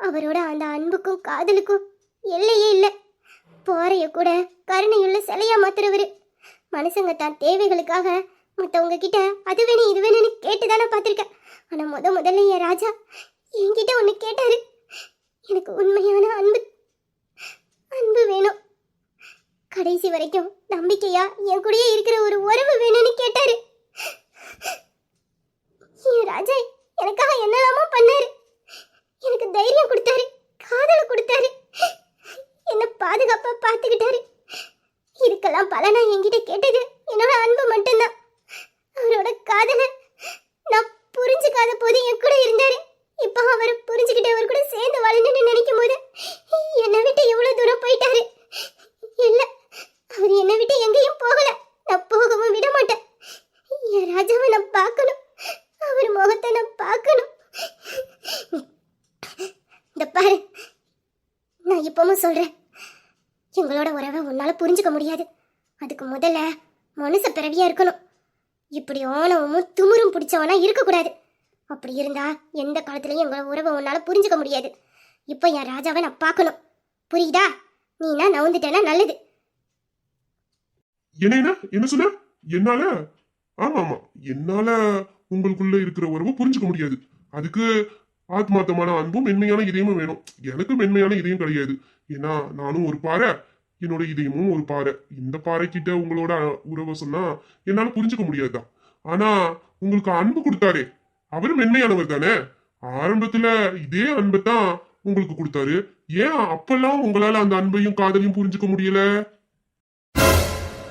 அவரோட அந்த அன்புக்கும் காதலுக்கும் எல்லையே இல்லை. போறைய கூட கருணையுள்ள சிலையா மாத்துறவரு. மனுஷங்க தான் தேவைகளுக்காக மற்றவங்க கிட்ட அது வேணும் இது வேணும்னு கேட்டுதானே பார்த்துருக்கேன். ஆனா முதல்ல என் ராஜா என்கிட்ட ஒன்று கேட்டாரு. எனக்கு உண்மையான அன்பு அன்பு வேணும், கடைசி வரைக்கும் நம்பிக்கையா என் கூடயே இருக்கிற ஒரு உறவு வேணும்னு கேட்டாரு. என் ராஜா எனக்காக என்னெல்லாமோ பண்ணாரு. எனக்கு தைரியம் கொடுத்தாரு, காதலை கொடுத்தாரு, என்ன பாதுகாப்பா பார்த்துக்கிட்டாரு. இதுக்கெல்லாம் பலனா என்கிட்ட கேட்டது என்னோட அன்பு மட்டும்தான். அவரோட காதலை நான் புரிஞ்சுக்காத போது என் கூட இருந்தாரு. இப்போ அவர் புரிஞ்சுக்கிட்டு அவர் கூட சேர்ந்து வாழணும்னு நினைக்கும் போது என்னை விட்டு எவ்வளவு தூரம் போயிட்டாரு. இல்ல, அவர் என்னை விட்டு எங்கேயும் போகல, நான் போகவும் விட மாட்டேன். என் ராஜாவை நான் பார்க்கணும், அவர் முகத்தை நான் பார்க்கணும். இந்த பாரு, நான் இப்பவும் சொல்றேன், எங்களோட உறவை உன்னால புரிஞ்சுக்க முடியாது. அதுக்கு முதல்ல மனுஷ பிறவியா இருக்கணும். இப்படி ஆணவமும் துமுறும் பிடிச்சவனா இருக்கக்கூடாது. அப்படி இருந்தா எந்த காலத்துலயும் எங்களோட உறவை உன்னால புரிஞ்சுக்க முடியாது. இப்போ என் ராஜாவை நான் பார்க்கணும், புரியுதா? நீனா நவுந்துட்டேன்னா நல்லது. என்ன சொன்ன? என்னால? ஆமா ஆமா, என்னால உங்களுக்குள்ள இருக்கிற உறவு புரிஞ்சுக்க முடியாது. அதுக்கு ஆத்மார்த்தமான அன்பும் மென்மையான இதயமும் வேணும். எனக்கு மென்மையான இதயம் கிடையாது. ஏன்னா நானும் ஒரு பாறை, என்னோட இதயமும் ஒரு பாறை. இந்த பாறை கிட்ட உங்களோட உறவை சொன்னா என்னால புரிஞ்சுக்க முடியாதுதான். ஆனா உங்களுக்கு அன்பு கொடுத்தாரே, அவரு மென்மையானவர் தானே. ஆரம்பத்துல இதே அன்பை தான் உங்களுக்கு கொடுத்தாரு. ஏன் அப்பெல்லாம் உங்களால அந்த அன்பையும் காதலையும் புரிஞ்சுக்க முடியல?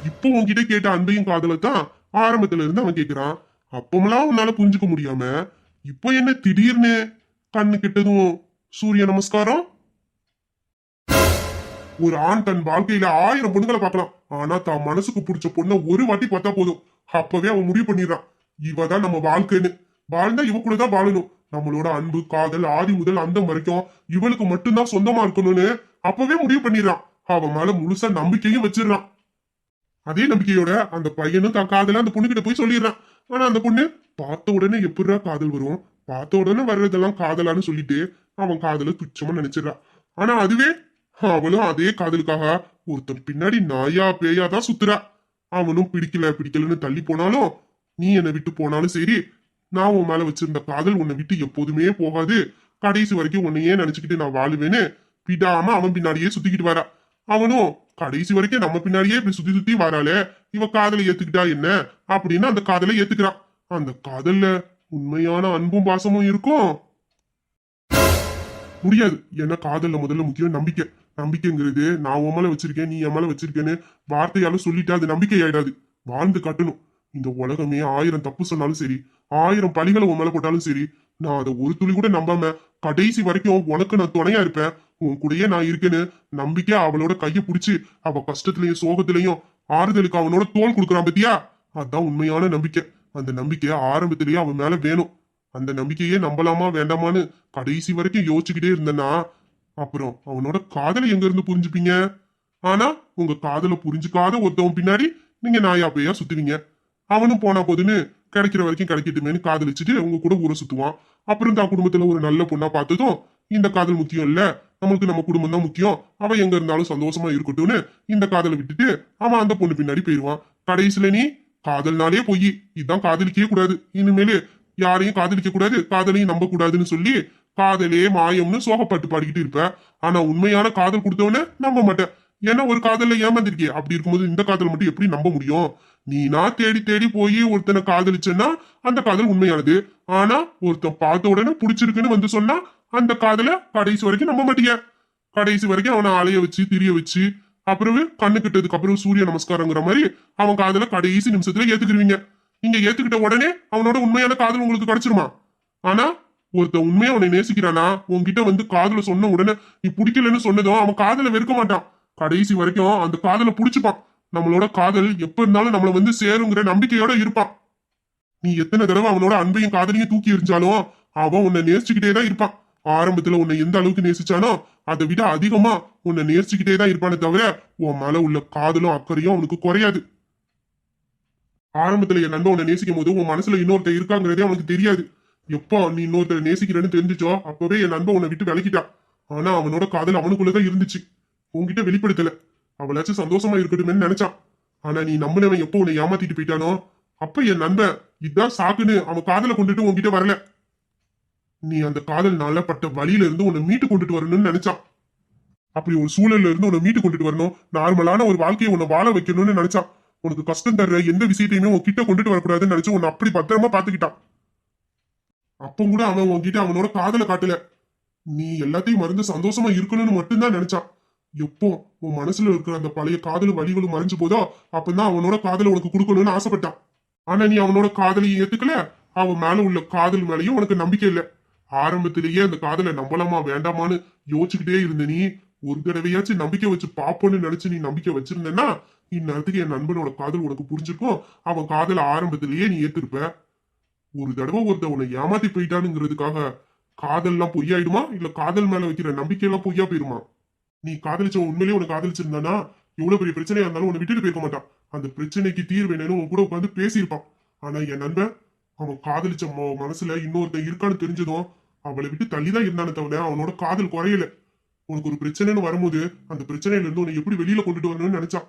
இப்போ உன்கிட்ட கேட்ட அன்பையும் காதலை தான் ஆரம்பத்துல இருந்து அவன் கேக்குறான். அப்பமெல்லாம் உன்னால புரிஞ்சுக்க முடியாம இப்போ என்ன திடீர்னு கண்ணு கிட்டதும் சூரிய நமஸ்காரம்? ஒரு ஆண் தன் வாழ்க்கையில 1000 பொண்ணுங்களை பார்க்கலாம். ஆனா தான் மனசுக்கு பிடிச்ச பொண்ணை ஒரு வாட்டி பார்த்தா போதும், அப்பவே அவன் முடிவு பண்ணிடுறான், இவதான் நம்ம வாழ்க்கைன்னு. வாழ்ந்தா இவ கூட தான் வாழணும். நம்மளோட அன்பு காதல் ஆதி முதல் அந்தம் வரைக்கும் இவளுக்கு மட்டும்தான் சொந்தமா இருக்கணும்னு அப்பவே முடிவு பண்ணிடுறான். அவன் மேல முழுசா நம்பிக்கையும் வச்சிடறான். அதே நம்பிக்கையோட அந்த பையனும் தான் காதல அந்த பொண்ணு கிட்ட போய் சொல்லிடுறான். ஆனா அந்த பொண்ணு பார்த்த உடனே எப்படிடா காதல் வரும், பார்த்த உடனே வர்றதெல்லாம் காதலான்னு சொல்லிட்டு அவன் காதல துச்சமா நினைச்சிடறான். ஆனா அதுவே அவளும் அதே காதலுக்காக ஒருத்தன் பின்னாடி நாயா பேயா தான் சுத்துறா. அவனும் பிடிக்கலன்னு தள்ளி போனாலும், நீ என்னை விட்டு போனாலும் சரி, நான் உன் மேல வச்சிருந்த காதல் உன்னை விட்டு எப்போதுமே போகாது, கடைசி வரைக்கும் உன்னையே நினைச்சுக்கிட்டு நான் வாழுவேன்னு விடாம அவன் பின்னாடியே சுத்திக்கிட்டு வரா. அவனும் கடைசி வரைக்கும் நம்ம பின்னாடியே இப்படி சுத்தி சுத்தி வராளே, இவ காதலை ஏத்துக்கிட்டா என்ன அப்படின்னு அந்த காதலை ஏத்துக்கிறான். அந்த காதல்ல உண்மையான அன்பும் பாசமும் இருக்கும் முடியாது. ஏன்னா காதல்ல முதல்ல முக்கியம் நம்பிக்கை. நம்பிக்கைங்கிறது நான் உன் மேல வச்சிருக்கேன், நீ என் மேல வச்சிருக்கேன்னு வார்த்தையால சொல்லிட்டு அது நம்பிக்கை ஆயிடாது, வாழ்ந்து காட்டணும். இந்த உலகமே 1000 தப்பு சொன்னாலும் சரி, 1000 பழிகளை உன் மேல போட்டாலும் சரி, நான் அதை ஒரு துளி கூட நம்பாம கடைசி வரைக்கும் உனக்கு நான் துணையா இருப்பேன், உன் கூடயே நான் இருக்கேன்னு நம்பிக்கையா அவளோட கையை பிடிச்சி அவ கஷ்டத்திலையும் சோகத்திலையும் ஆறுதலுக்கு அவனோட தோல் கொடுக்குறான் பத்தியா, அதுதான் உண்மையான நம்பிக்கை. அந்த நம்பிக்கை ஆரம்பத்திலேயே அவன் மேல வேணும். அந்த நம்பிக்கையே நம்பலாமா வேண்டாமான்னு கடைசி வரைக்கும் யோசிச்சுக்கிட்டே இருந்தேன்னா அப்புறம் அவனோட காதலை எங்க இருந்து புரிஞ்சுப்பீங்க? ஆனா உங்க காதலை புரிஞ்சுக்காத ஒருத்தவன் பின்னாடி நீங்க நாயா பேயா சுத்துவீங்க. அவனும் போனா போதுன்னு கிடைக்கிற வரைக்கும் கிடைக்கட்டுமேனு காதலிச்சுட்டு உங்க கூட ஊரை சுத்துவான். அப்புறம் தான் குடும்பத்துல ஒரு நல்ல பொண்ணா பார்த்ததும் இந்த காதல் முக்கியம் இல்ல, நம்மளுக்கு நம்ம குடும்பம் தான் முக்கியம், அவன் எங்க இருந்தாலும் சந்தோஷமா இருக்கட்டும்னு இந்த காதலை விட்டுட்டு அவன் அந்த பொண்ணு பின்னாடி போயிடுவான். கடைசியில நீ காதல்னாலே போய் இதான் காதலிக்கவே கூடாது, இனிமேலு யாரையும் காதலிக்க கூடாது, காதலையும் நம்ப கூடாதுன்னு சொல்லி காதலே மாயம்னு சோகப்பாட்டு பாடிக்கிட்டு இருப்ப. ஆனா உண்மையான காதல் கொடுத்தவன நம்ப மாட்டேன். ஏன்னா ஒரு காதல்ல ஏமாந்திருக்கே. அப்படி இருக்கும்போது இந்த காதல் மட்டும் எப்படி நம்ப முடியும்? நீனா தேடி தேடி போய் ஒருத்தனை காதலிச்சேன்னா அந்த காதல் உண்மையானது. ஆனா ஒருத்தன் பார்த்த உடனே பிடிச்சிருக்குன்னு வந்து சொன்னா அந்த காதலை கடைசி வரைக்கும் நம்ப மாட்டீங்க. கடைசி வரைக்கும் அவனை அலைய வச்சு திரிய வச்சு அப்புறம் கண்ணு கிட்டதுக்கு அப்புறம் சூரிய நமஸ்காரங்கிற மாதிரி அவன் காதலை கடைசி நிமிஷத்துல ஏத்துக்கிருவீங்க. நீங்க ஏத்துக்கிட்ட உடனே அவனோட உண்மையான காதல் உங்களுக்கு கிடைச்சிருமா? ஆனா ஒருத்தன் உண்மையா அவனை நேசிக்கிறானா உன்கிட்ட வந்து காதல சொன்ன உடனே நீ பிடிக்கலன்னு சொன்னதும் அவன் காதலை வெறுக்க மாட்டான். கடைசி வரைக்கும் அந்த காதலை புடிச்சுப்பான். நம்மளோட காதல் எப்ப இருந்தாலும் நம்மள வந்து சேருங்கிற நம்பிக்கையோட இருப்பான். நீ எத்தனை தடவை அவனோட அன்பையும் காதலையும் தூக்கி எரிஞ்சாலும் அவன் உன்னை நேசிச்சுக்கிட்டே தான் இருப்பான். ஆரம்பத்துல உன்னை எந்த அளவுக்கு நேசிச்சானோ அதை விட அதிகமா உன்னை நேசிச்சுக்கிட்டே தான் இருப்பானே தவிர உன் மேல உள்ள காதலும் அக்கறையும் அவனுக்கு குறையாது. ஆரம்பத்துல என் நண்பன் உன்னை நேசிக்கும் போது உன் மனசுல இன்னொருத்தர் இருக்காங்கிறதே அவனுக்கு தெரியாது. எப்போ நீ இன்னொருத்தர் நேசிக்கிறேன்னு தெரிஞ்சுச்சோ அப்பவே என் நண்பன் உன்னை விட்டு விலகிட்டான். ஆனா அவனோட காதல் அவனுக்குள்ளதான் இருந்துச்சு, உன்கிட்ட வெளிப்படுத்தல. அவளாச்சும் சந்தோஷமா இருக்கட்டுமேன்னு நினைச்சான். ஆனா நீ நம்பினவன் எப்போ உன்னை ஏமாத்திட்டு போயிட்டானோ அப்ப என் நண்பன் இதான் சாக்குன்னு அவன் காதலை கொண்டுட்டு உன்கிட்ட வரல. நீ அந்த காதல்னால பட்ட வழியில இருந்து உன்னை மீட்டு கொண்டுட்டு வரணும்னு நினைச்சான். அப்படி ஒரு சூழல்ல இருந்து உன்னை மீட்டு கொண்டுட்டு வரணும், நார்மலான ஒரு வாழ்க்கையை உன்னை வாழ வைக்கணும்னு நினைச்சான். உனக்கு கஷ்டம் தர்ற எந்த விஷயத்தையுமே உன்கிட்ட கொண்டுட்டு வரக்கூடாதுன்னு நினைச்சு உன்னை அப்படி பத்திரமா பாத்துக்கிட்டான். அப்ப கூட அவன் உன்கிட்ட அவனோட காதலை காட்டல, நீ எல்லாத்தையும் மறந்து சந்தோஷமா இருக்கணும்னு மட்டும்தான் நினைச்சான். எப்போ உன் மனசுல இருக்கிற அந்த பழைய காதலும் வழிகளும் மறைஞ்சு போதோ அப்பதான் அவனோட காதலை உனக்கு கொடுக்கணும்னு ஆசைப்பட்டான். ஆனா நீ அவனோட காதலையும் ஏத்துக்கல, அவன் மேல உள்ள காதல் மேலயும் உனக்கு நம்பிக்கை இல்ல. ஆரம்பத்திலேயே அந்த காதலை நம்பலாமா வேண்டாமான்னு யோசிச்சுக்கிட்டே இருந்த நீ ஒரு தடவையாச்சும் நம்பிக்கை வச்சு பாப்போன்னு நினைச்சு நீ நம்பிக்கை வச்சிருந்தேன்னா இந்நேரத்துக்கு என் நண்பனோட காதல் உனக்கு புரிஞ்சிருக்கும். அவன் காதலை ஆரம்பத்திலேயே நீ ஏத்திருப்ப. ஒரு தடவை ஒருத்த உன்னை ஏமாத்தி போயிட்டானுங்கிறதுக்காக காதல்லாம் பொய்யாயிடுமா, இல்ல காதல் மேல வைக்கிற நம்பிக்கை எல்லாம் பொய்யா போயிருமா? நீ காதலிச்ச உண்மையிலேயே உனக்கு காதலிச்சிருந்தானா எவ்வளவு பெரிய பிரச்சனையா இருந்தாலும் உன்னை விட்டுட்டு போயிருக்க மாட்டான். அந்த பிரச்சனைக்கு தீர்வு என்னன்னு உன் கூட உட்காந்து பேசியிருப்பான். ஆனா என் நண்பன் அவன் காதலிச்ச மனசுல இன்னொருத்தன் இருக்கான்னு தெரிஞ்சதும் அவளை விட்டு தள்ளிதான் இருந்தானே தவிர அவனோட காதல் குறையல. உனக்கு ஒரு பிரச்சனைன்னு வரும்போது அந்த பிரச்சனையில இருந்து உன்னை எப்படி வெளியில கொண்டுட்டு வரணும்னு நினைச்சான்.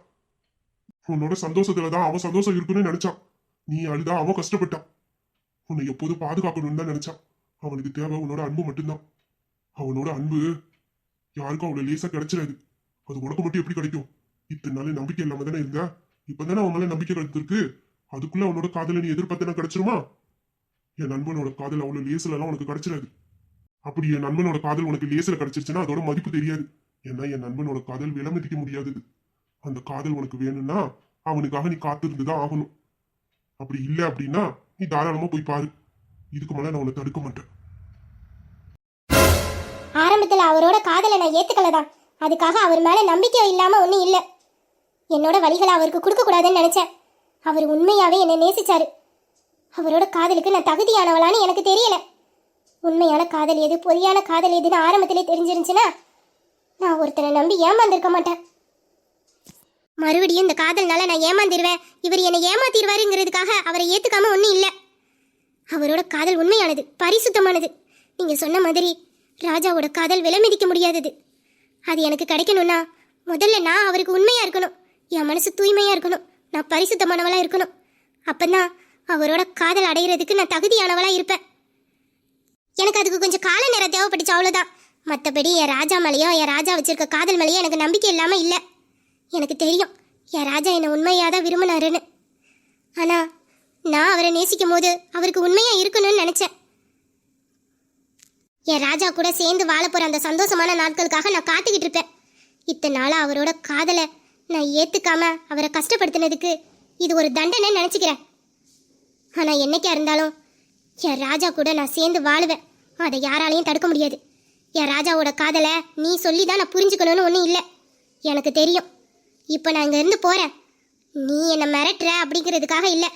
உன்னோட சந்தோஷத்துலதான் அவன் சந்தோஷம் இருக்குன்னு நினைச்சான். நீ அழுதா அவன் கஷ்டப்பட்டான். உன்னை எப்போதும் பாதுகாக்கணும்னு தான் நினைச்சான். அவனுக்கு தேவை உன்னோட அன்பு மட்டும்தான். அவனோட அன்பு யாருக்கும் அவ்வளவு லேசா கிடைச்சிடாது. அது உனக்கு மட்டும் எப்படி கிடைக்கும்? இத்தனை நாள் நம்பிக்கை இல்லாம தானே இருந்தா, இப்பதானே அவன் மேல நம்பிக்கை கிடைச்சிருக்கு. அதுக்குள்ள அவனோட காதலை நீ எதிர்பார்த்தனா கிடைச்சிருமா? என் நண்பனோட காதல் அவ்வளவு லேசுல எல்லாம் உனக்கு கிடைச்சிடாது. அப்படி என் நண்பனோட காதல் உனக்கு லேசுல கிடைச்சிருச்சுன்னா அதோட மதிப்பு தெரியாது. ஏன்னா என் நண்பனோட காதல் விலை மதிக்க முடியாதது. அந்த காதல் உனக்கு வேணும்னா அவனுக்காக நீ காத்திருந்துதான் ஆகணும். அப்படி இல்லை அப்படின்னா நீ தாராளமா போய் பாரு. இதுக்கு மேல நான் உன்னை தடுக்க மாட்டேன். ஆரம்பத்துல அவரோட காதலை நான் ஏத்துக்கலதான். அதுக்காக அவர் மேல நம்பிக்கை இல்லாம ஒண்ணும் இல்ல. என்னோட வழிகளை அவருக்கு கொடுக்க கூடாதுன்னு நினைச்சேன். அவர் உண்மையாவே என்னை நேசிச்சாரு. அவரோட காதலுக்கு நான் தகுதியானவளான்னு எனக்கு தெரியல. உண்மையான காதல் எது பொய்யான காதல் எதுன்னு ஆரம்பத்திலே தெரிஞ்சிருந்துச்சுன்னா நான் ஒருத்தரை நம்பி ஏமாந்திருக்க மாட்டேன். மறுபடியும் இந்த காதல்னால நான் ஏமாந்துருவேன், இவர் என்னை ஏமாத்திடுவாருங்கிறதுக்காக அவரை ஏத்துக்காம ஒன்றும் இல்லை. அவரோட காதல் உண்மையானது, பரிசுத்தமானது. நீங்க சொன்ன மாதிரி ராஜாவோட காதல் விலை மதிக்க முடியாதது. அது எனக்கு கிடைக்கணும்னா முதல்ல நான் அவருக்கு உண்மையா இருக்கணும், என் மனசு தூய்மையா இருக்கணும், நான் பரிசுத்தமானவளா இருக்கணும். அப்பதான் அவரோட காதல் அடைகிறதுக்கு நான் தகுதியானவளா இருப்பேன். எனக்கு அதுக்கு கொஞ்சம் கால நேரம் தேவைப்பட்டுச்சு, அவ்வளோதான். மற்றபடி என் ராஜா மேலேயோ என் ராஜா வச்சிருக்க காதல் மேலேயோ எனக்கு நம்பிக்கை இல்லாமல் இல்லை. எனக்கு தெரியும் என் ராஜா என்னை உண்மையாக தான் விரும்பினாருன்னு. ஆனால் நான் அவரை நேசிக்கும் போது அவருக்கு உண்மையாக இருக்கணும்னு நினச்சேன். என் ராஜா கூட சேர்ந்து வாழ போகிற அந்த சந்தோஷமான நாட்களுக்காக நான் காத்துக்கிட்டு இருப்பேன். இத்தனை நாளாக அவரோட காதலை நான் ஏற்றுக்காம அவரை கஷ்டப்படுத்தினதுக்கு இது ஒரு தண்டனை நினச்சிக்கிறேன். ஆனால் என்னைக்கா இருந்தாலும் என் ராஜா கூட நான் சேர்ந்து வாழுவேன். அதை யாராலையும் தடுக்க முடியாது. என் ராஜாவோட காதலை நீ சொல்லி தான் நான் புரிஞ்சுக்கணும்னு ஒன்றும் இல்லை. எனக்கு தெரியும். இப்போ நான் இங்கேருந்து போகிறேன், நீ என்னை மிரட்டுற அப்படிங்கிறதுக்காக இல்லை.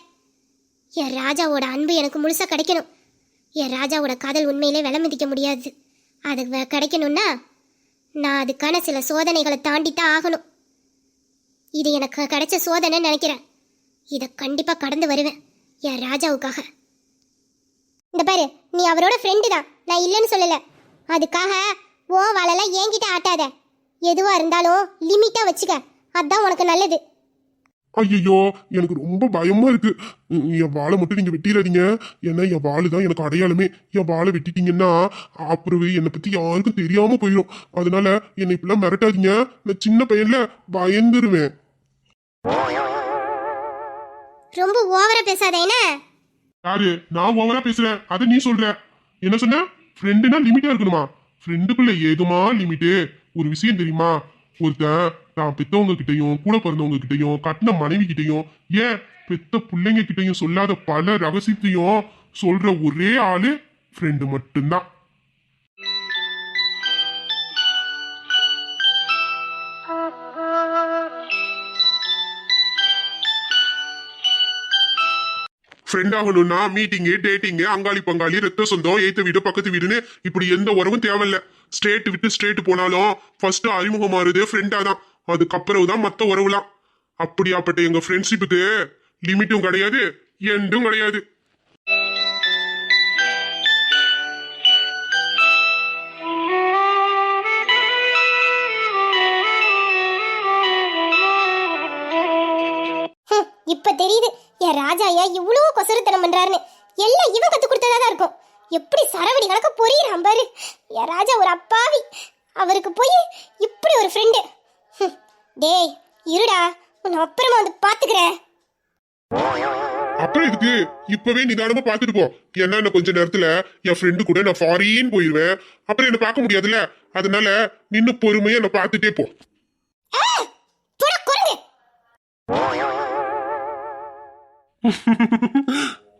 என் ராஜாவோட அன்பு எனக்கு முழுசாக கிடைக்கணும். என் ராஜாவோட காதல் உண்மையிலே விலை மதிக்க முடியாது. அது கிடைக்கணும்னா நான் அதுக்கான சில சோதனைகளை தாண்டித்தான் ஆகணும். இது எனக்கு கிடைச்ச சோதனைன்னு நினைக்கிறேன். இதை கண்டிப்பாக கடந்து வருவேன் என் ராஜாவுக்காக. இந்த பாரு, நீ அவரோட ஃப்ரெண்டு தான், நான் இல்லைன்னு சொல்லலை. அதுக்காக ஓ வாழெல்லாம் என்கிட்ட ஆட்டாத. எதுவாக இருந்தாலும் லிமிட்டாக வச்சுக்க, அதுதான் உனக்கு நல்லது. ஐயோ, எனக்கு ரொம்ப பயமா இருக்கு. என் வாழை மட்டும் நீங்க வெட்டிடாதீங்க. ஏன்னா என் வாழு தான் எனக்கு அடையாளமே. என் வாழை வெட்டிட்டீங்கன்னா அப்புறம் என்னை பத்தி யாருக்கும் தெரியாம போயிடும். அதனால என்னை இப்பெல்லாம் மிரட்டாதீங்க. நான் சின்ன பையன்ல பயந்துருவேன். ரொம்ப ஓவரா பேசாத. என்ன யாரு நான் ஓவரா பேசுறேன்? அதை நீ சொல்ற. என்ன சொன்ன? ஃப்ரெண்டுனா லிமிட்டா இருக்கணுமா? ஃப்ரெண்டுக்குள்ள ஏதுமா லிமிட்டு? ஒரு விஷயம் தெரியுமா? ஒருத்தன் தான் பெத்தவங்க கிட்டையும் கூட பிறந்தவங்க கிட்டையும் கட்டின மனைவி கிட்டையும் ஏன் பெத்த பிள்ளைங்க கிட்டையும் சொல்லாத பல ரகசியத்தையும் சொல்ற ஒரே ஆளு ஃப்ரெண்டு மட்டும்தான். ஃப்ரெண்ட் ஆகணும்னா மீட்டிங்கு டேட்டிங்கு அங்காளி பங்காளி ரத்த சொந்தம் ஏத்த வீடு பக்கத்து வீடுன்னு இப்படி எந்த உறவும் தேவையில்ல. ஸ்டேட் விட்டு ஸ்டேட் போனாலும் ஃபர்ஸ்ட் அறிமுகமாறுது ஃப்ரெண்டா தான், அதுக்கப்புறம் தான் மத்த உறவுலாம். அப்படியாப்பட்ட எங்க ஃப்ரெண்ட்ஷிப்புக்கு லிமிட்டும் கிடையாது எண்டும் கிடையாது. இப்ப தெரியுது என் ராஜாயா இவ்வளவு கொசருத்தனம் பண்றாருன்னு. எல்லாம் இவன் கத்து கொடுத்ததா தான் இருக்கும். எப்படி சரவடி கணக்க பொறியிறான் பாரு. என் ராஜா ஒரு அப்பாவி, அவருக்கு போய் இப்படி ஒரு ஃப்ரெண்டு. டேய் இருடா, உன்னை அப்புறமா வந்து பாத்துக்கிறேன். அப்புறம் இதுக்கு இப்பவே நிதானமா பாத்துட்டு போ. ஏன்னா இன்னும் கொஞ்ச நேரத்துல என் ஃப்ரெண்டு கூட நான் ஃபாரின் போயிருவேன். அப்புறம் என்ன பார்க்க முடியாதுல்ல, அதனால நின்னு பொறுமையா என்ன பாத்துட்டே போ. போடா குரங்கு.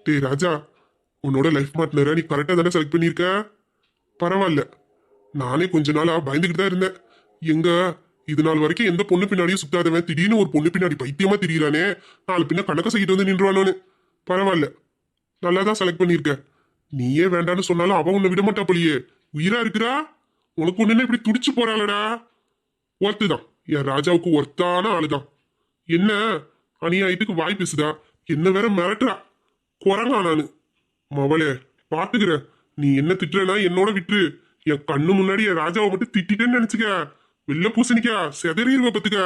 டேய் ராஜா, உன்னோட லைஃப் பார்ட்னரை நீ கரெக்டா தானே செலக்ட் பண்ணிருக்க? பரவாயில்ல. நானே கொஞ்ச நாளா பயந்துகிட்டு தான் இருந்தேன். எங்க இது நாள் வரைக்கும் எந்த பொண்ணு பின்னாடியும் சுத்தாதவன் திடீர்னு ஒரு பொண்ணு பின்னாடி பைத்தியமா திரியறானே, நாலு பின்ன கணக்க செய்யிட்டு வந்து நின்றுவானோன்னு. பரவாயில்ல, நல்லா தான் செலக்ட் பண்ணிருக்க. நீயே வேண்டான்னு சொன்னாலும் அவன் உன்னை விட மாட்டா போலியே. உயிரா இருக்கிறா, உனக்கு ஒண்ணுன்னா இப்படி துடிச்சு போறாளடா. ஒர்த்து தான், என் ராஜாவுக்கு ஒர்த்தான ஆளுதான். என்ன அநியாயத்துக்கு வாய் பேசுதா, என்ன வேற மிரட்டுறா. குரங்கா நானு மவளே, பாத்துக்கிற. நீ என்ன திட்டுறனா என்னோட விட்டு, என் கண்ணு முன்னாடி என் ராஜாவை மட்டும் திட்டிட்டேன்னு நினைச்சுக்க, வெள்ள பூசணிக்கா செதறிடுவ பத்துக்க.